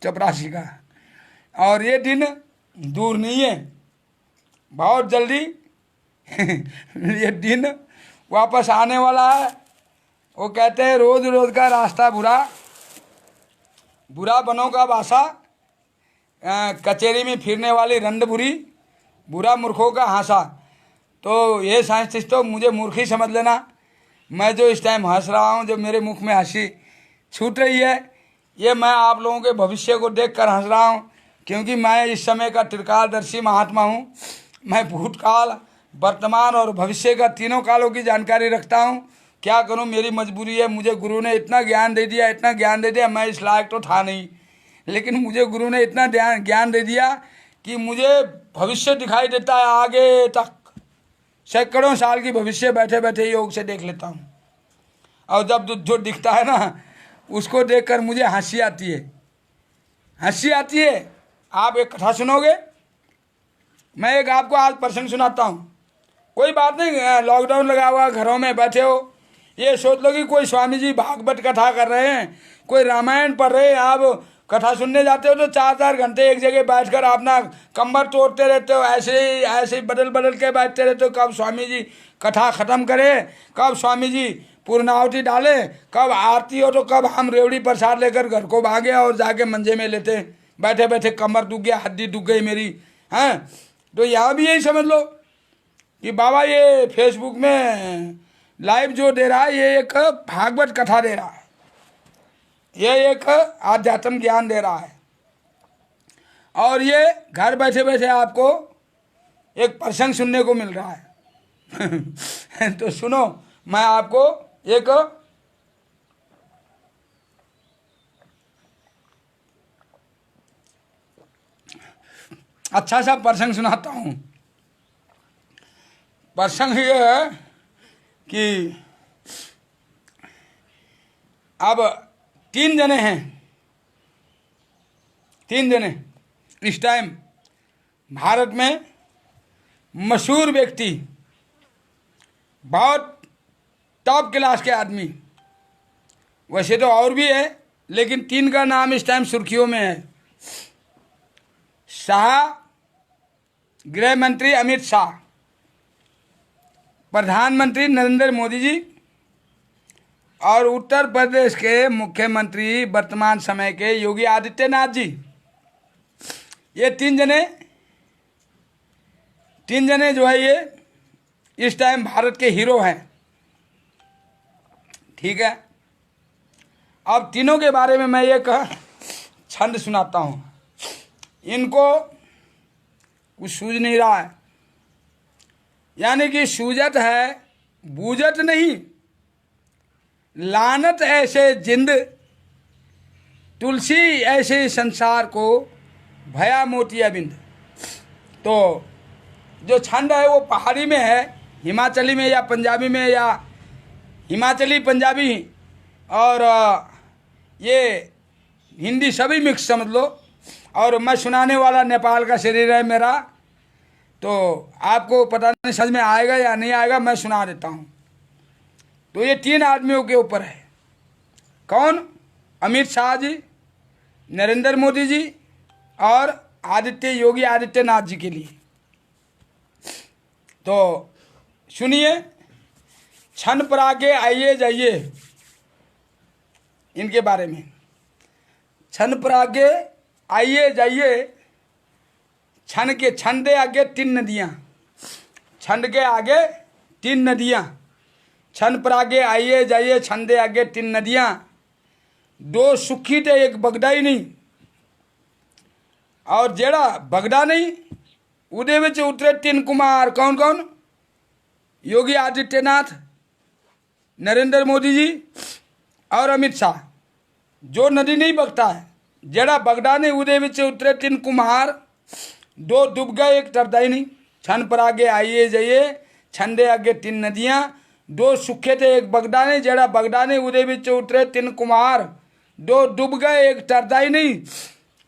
S1: चपरासी का। और ये दिन दूर नहीं है, बहुत जल्दी ये दिन वापस आने वाला है। वो कहते हैं रोज रोज का रास्ता बुरा, बुरा बनों का बासा, कचेरी में फिरने वाली रंड बुरी, बुरा मूर्खों का हासा। तो ये साइंटिस्टों, मुझे मूर्ख ही समझ लेना। मैं जो इस टाइम हंस रहा हूँ, जो मेरे मुख में हंसी छूट रही है, ये मैं आप लोगों के भविष्य को देखकर हंस रहा हूँ, क्योंकि मैं इस समय का त्रिकालदर्शी महात्मा हूँ। मैं भूतकाल, वर्तमान और भविष्य का तीनों कालों की जानकारी रखता हूँ। क्या करूँ, मेरी मजबूरी है। मुझे गुरु ने इतना ज्ञान दे दिया, इतना ज्ञान दे दिया, मैं इस लायक तो था नहीं, लेकिन मुझे गुरु ने इतना ज्ञान दे दिया कि मुझे भविष्य दिखाई देता है आगे तक। सैकड़ों साल की भविष्य बैठे बैठे योग से देख लेता हूँ। और जब जो दिखता है ना, उसको देखकर मुझे हंसी आती है, हंसी आती है। आप एक कथा सुनोगे, मैं एक आपको आज प्रसंग सुनाता हूँ। कोई बात नहीं, लॉकडाउन लगा हुआ, घरों में बैठे हो, ये सोच लो कि कोई स्वामी जी भागवत कथा कर रहे हैं, कोई रामायण पढ़ रहे हैं। आप कथा सुनने जाते हो तो 4-4 घंटे एक जगह बैठकर अपना कमर तोड़ते रहते हो, ऐसे ही बदल बदल के बैठते रहते हो। कब स्वामी जी कथा ख़त्म करें, कब स्वामी जी पूर्णाहुति डालें, कब आरती हो तो कब हम रेवड़ी प्रसाद लेकर घर को भागे और जाके मंजे में लेते, बैठे बैठे कमर दुख गया, हड्डी दुख गई मेरी, हैं। तो यहाँ भी यही समझ लो कि बाबा ये फेसबुक में लाइव जो दे रहा है, ये एक भागवत कथा दे रहा है, ये एक आध्यात्म ज्ञान दे रहा है। और ये घर बैठे बैठे आपको एक प्रसंग सुनने को मिल रहा है तो सुनो, मैं आपको एक अच्छा सा प्रसंग सुनाता हूँ। प्रसंग ये है कि अब तीन जने हैं, तीन जने इस टाइम भारत में मशहूर व्यक्ति, बहुत टॉप क्लास के आदमी। वैसे तो और भी है, लेकिन तीन का नाम इस टाइम सुर्खियों में है। शाह, गृह मंत्री अमित शाह, प्रधानमंत्री नरेंद्र मोदी जी और उत्तर प्रदेश के मुख्यमंत्री वर्तमान समय के योगी आदित्यनाथ जी। ये तीन जने जो है ये इस टाइम भारत के हीरो हैं। ठीक है, अब तीनों के बारे में मैं एक छंद सुनाता हूँ। इनको कुछ सूझ नहीं रहा है, यानी कि सूझत है बूझत नहीं। लानत ऐसे जिंद, तुलसी ऐसे संसार को भया मोतिया बिंद। तो जो छंद है वो पहाड़ी में है, हिमाचली में या पंजाबी में, या हिमाचली पंजाबी और ये हिंदी सभी मिक्स समझ लो। और मैं सुनाने वाला नेपाल का शरीर है मेरा, तो आपको पता नहीं समझ में आएगा या नहीं आएगा, मैं सुना देता हूँ। तो ये तीन आदमियों के ऊपर है। कौन? अमित शाह जी, नरेंद्र मोदी जी और योगी आदित्यनाथ जी के लिए। तो सुनिए, क्षण पर आगे आइए जाइए इनके बारे में। क्षण पर आगे आइए जाइए, क्षण के क्षण दे आगे तीन नदियाँ, क्षण के आगे तीन नदियाँ। क्षण पर आगे आइए जाइए, क्षण दे आगे तीन नदियाँ। दो सुखी थे एक बगदा ही नहीं, और जेड़ा बगदा नहीं उदे विच उतरे तीन कुमार। कौन कौन? योगी आदित्यनाथ, नरेंद्र मोदी जी और अमित शाह। जो नदी नहीं बगता है, जेड़ा बगदा नहीं उदे विच उतरे तीन कुम्हार। दो डूब गए एक तरदा ही नहीं। क्षण पर आगे आइए जाइए, क्षण दे आगे तीन नदियाँ। दो सूखे थे एक बगदा नहीं, जेड़ा बगदा नहीं उदे विच उतरे तीन कुम्हार। दो डूब गए एक तरदा ही नहीं।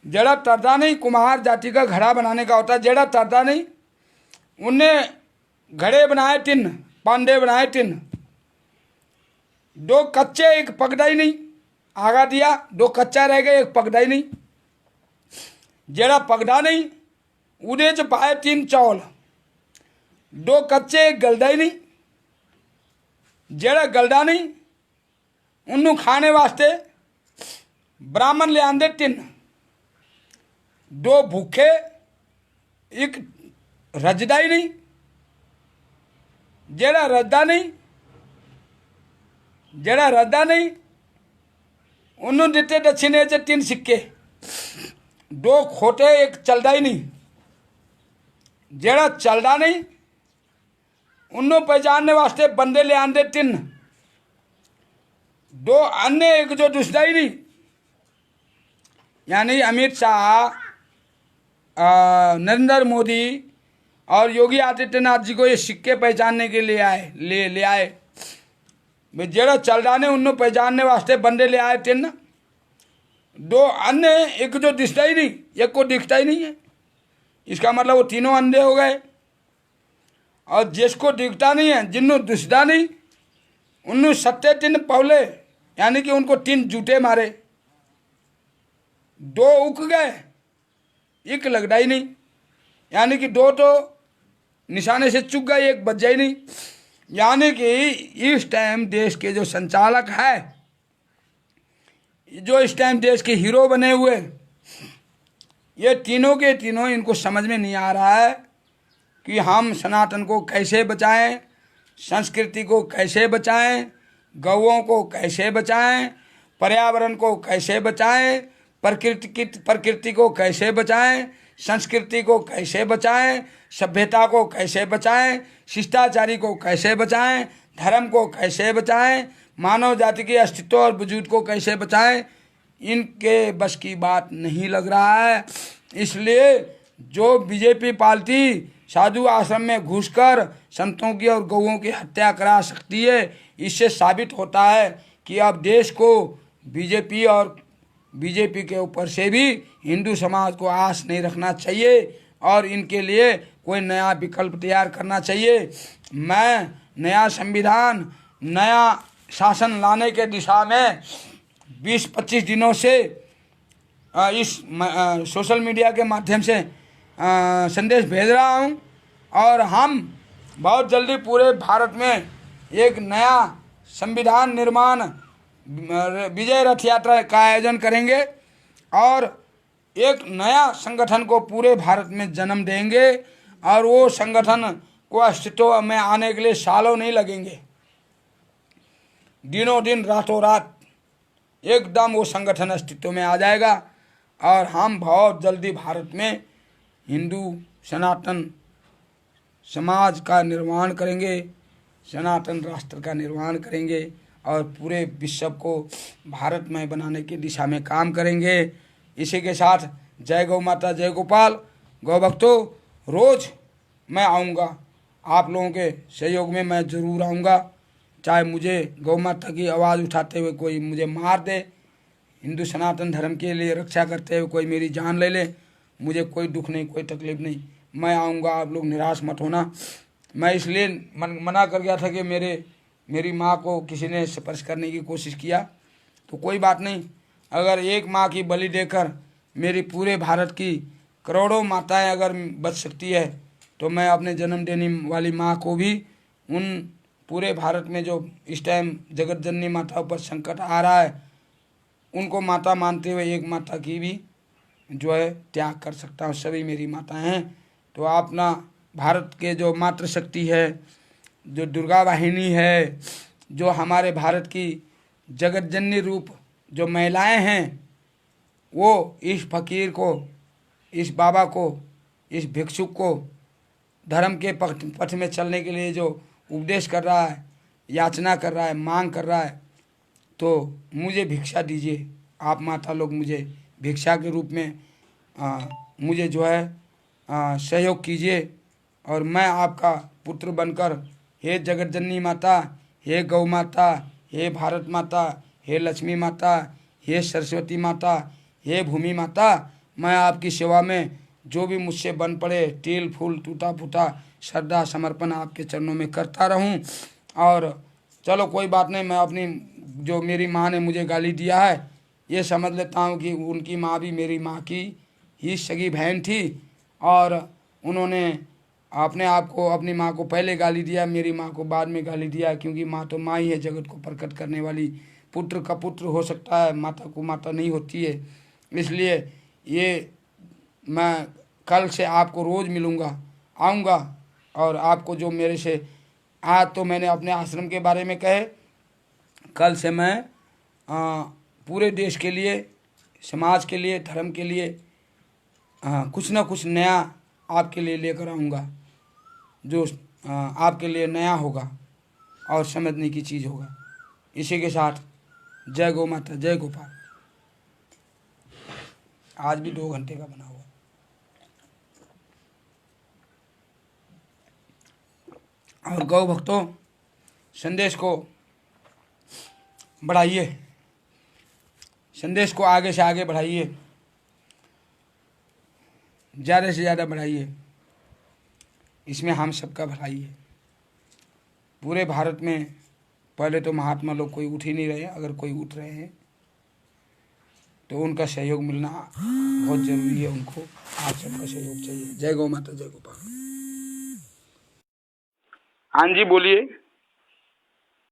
S1: जेड़ा तरदा नहीं कुम्हार जाति का घड़ा बनाने का होता है। जेड़ा तरदा नहीं उनने घड़े बनाए तीन, पांडे बनाए तीन। दो कच्चे एक पकड़ा ही नहीं, आगा दिया दो कच्चा रह गए एक पकड़ा ही नहीं। जेड़ा पकड़ा नहीं उदे च पाए तीन चौल। दो कच्चे एक गलदा ही नहीं। जेड़ा गलदा नहीं उन्नू खाने वास्ते ब्राह्मण ले आंदे तीन। दो भूखे एक रजदा ही नहीं। जेड़ा रजदा नहीं, जेड़ा रजदा नहीं उन्नू दिते दक्षिणे च तीन सिक्के। दो खोटे एक चलदा ही नहीं। जेड़ा चलदा नहीं उन्नू पहचानने वास्ते बंदे ले आंदे तीन। दो अन्य एक जो दुसदा ही नहीं। यानी अमित शाह, नरेंद्र मोदी और योगी आदित्यनाथ जी को ये सिक्के पहचानने के लिए ले आए। जेड़ा चलदा ने उन्नू पहचानने वास्ते बंदे ले आए तीन। दो अन्य एक जो दिखता ही नहीं, एक को दिखता ही नहीं है। इसका मतलब वो तीनों अंधे हो गए। और जिसको दिखता नहीं है, जिन्नू दिखता नहीं उन्नू सत्ते तीन पवले, यानी कि उनको तीन जूते मारे। दो उक गए एक लगता ही नहीं, यानी कि दो तो निशाने से चुक गए एक बच ही नहीं। यानी कि इस टाइम देश के जो संचालक है, जो इस टाइम देश के हीरो बने हुए, ये तीनों के तीनों इनको समझ में नहीं आ रहा है कि हम सनातन को कैसे बचाएं, संस्कृति को कैसे बचाएं, गौओं को कैसे बचाएं, पर्यावरण को कैसे बचाएं, प्रकृति को कैसे बचाएं, संस्कृति को कैसे बचाएं, सभ्यता को कैसे बचाएं, शिष्टाचारी को कैसे बचाएं, धर्म को कैसे बचाएं, मानव जाति के अस्तित्व और वजूद को कैसे बचाएं, इनके बस की बात नहीं लग रहा है। इसलिए जो बीजेपी पार्टी साधु आश्रम में घुसकर संतों की और गौओं की हत्या करा सकती है, इससे साबित होता है कि अब देश को बीजेपी के ऊपर से भी हिंदू समाज को आस नहीं रखना चाहिए और इनके लिए कोई नया विकल्प तैयार करना चाहिए। मैं नया संविधान, नया शासन लाने के दिशा में 20-25 दिनों से इस सोशल मीडिया के माध्यम से संदेश भेज रहा हूं और हम बहुत जल्दी पूरे भारत में एक नया संविधान निर्माण विजय रथ यात्रा का आयोजन करेंगे और एक नया संगठन को पूरे भारत में जन्म देंगे और वो संगठन को अस्तित्व में आने के लिए सालों नहीं लगेंगे, दिनों दिन रातों रात एकदम वो संगठन अस्तित्व में आ जाएगा और हम बहुत जल्दी भारत में हिंदू सनातन समाज का निर्माण करेंगे, सनातन राष्ट्र का निर्माण करेंगे और पूरे विश्व को भारतमय बनाने की दिशा में काम करेंगे। इसी के साथ जय गौ माता, जय गोपाल। गौ भक्तों, रोज़ मैं आऊँगा, आप लोगों के सहयोग में मैं ज़रूर आऊँगा, चाहे मुझे गौ माता की आवाज़ उठाते हुए कोई मुझे मार दे, हिंदू सनातन धर्म के लिए रक्षा करते हुए कोई मेरी जान ले ले, मुझे कोई दुख नहीं, कोई तकलीफ़ नहीं, मैं आऊँगा। आप लोग निराश मत होना। मैं इसलिए मना कर गया था कि मेरी माँ को किसी ने स्पर्श करने की कोशिश किया, तो कोई बात नहीं। अगर एक माँ की बलि देकर मेरी पूरे भारत की करोड़ों माताएं अगर बच सकती है, तो मैं अपने जन्म देने वाली माँ को भी, उन पूरे भारत में जो इस टाइम जगत जननी माताओं पर संकट आ रहा है, उनको माता मानते हुए एक माता की भी जो है त्याग कर सकता हूँ। सभी मेरी माताएं हैं। तो अपना भारत के जो मातृशक्ति है, जो दुर्गा वाहिनी है, जो हमारे भारत की जगत जननी रूप जो महिलाएं हैं, वो इस फकीर को, इस बाबा को, इस भिक्षुक को धर्म के पथ में चलने के लिए जो उपदेश कर रहा है, याचना कर रहा है, मांग कर रहा है, तो मुझे भिक्षा दीजिए। आप माता लोग मुझे भिक्षा के रूप में मुझे जो है सहयोग कीजिए और मैं आपका पुत्र बनकर, हे जगत जननी माता, हे गौ माता, हे भारत माता, हे लक्ष्मी माता, हे सरस्वती माता, हे भूमि माता, मैं आपकी सेवा में जो भी मुझसे बन पड़े, तिल फूल टूटा फूटा श्रद्धा समर्पण आपके चरणों में करता रहूं। और चलो कोई बात नहीं, मैं अपनी जो मेरी माँ ने मुझे गाली दिया है, ये समझ लेता हूँ कि उनकी माँ भी मेरी माँ की ही सगी बहन थी और उन्होंने अपने आप को, अपनी माँ को पहले गाली दिया, मेरी माँ को बाद में गाली दिया, क्योंकि माँ तो माँ ही है, जगत को प्रकट करने वाली। पुत्र का पुत्र हो सकता है, माता को माता नहीं होती है। इसलिए ये मैं कल से आपको रोज़ मिलूँगा, आऊँगा और आपको जो मेरे से, आज तो मैंने अपने आश्रम के बारे में कहे, कल से मैं पूरे देश के लिए, समाज के लिए, धर्म के लिए कुछ ना कुछ नया आपके लिए लेकर आऊँगा, जो आपके लिए नया होगा और समझने की चीज़ होगा। इसी के साथ जय गौ माता, जय गोपाल। आज भी 2 घंटे का बना हुआ। और गौ भक्तों, संदेश को बढ़ाइए, संदेश को आगे से आगे बढ़ाइए, ज़्यादा से ज़्यादा बढ़ाइए। इसमें हम सबका भलाई है। पूरे भारत में पहले तो महात्मा लोग कोई उठ ही नहीं रहे, अगर कोई उठ रहे हैं तो उनका सहयोग मिलना बहुत ज़रूरी है। उनको आप सबका सहयोग चाहिए। जय गौ माता, जय गोपाल। हाँ जी बोलिए।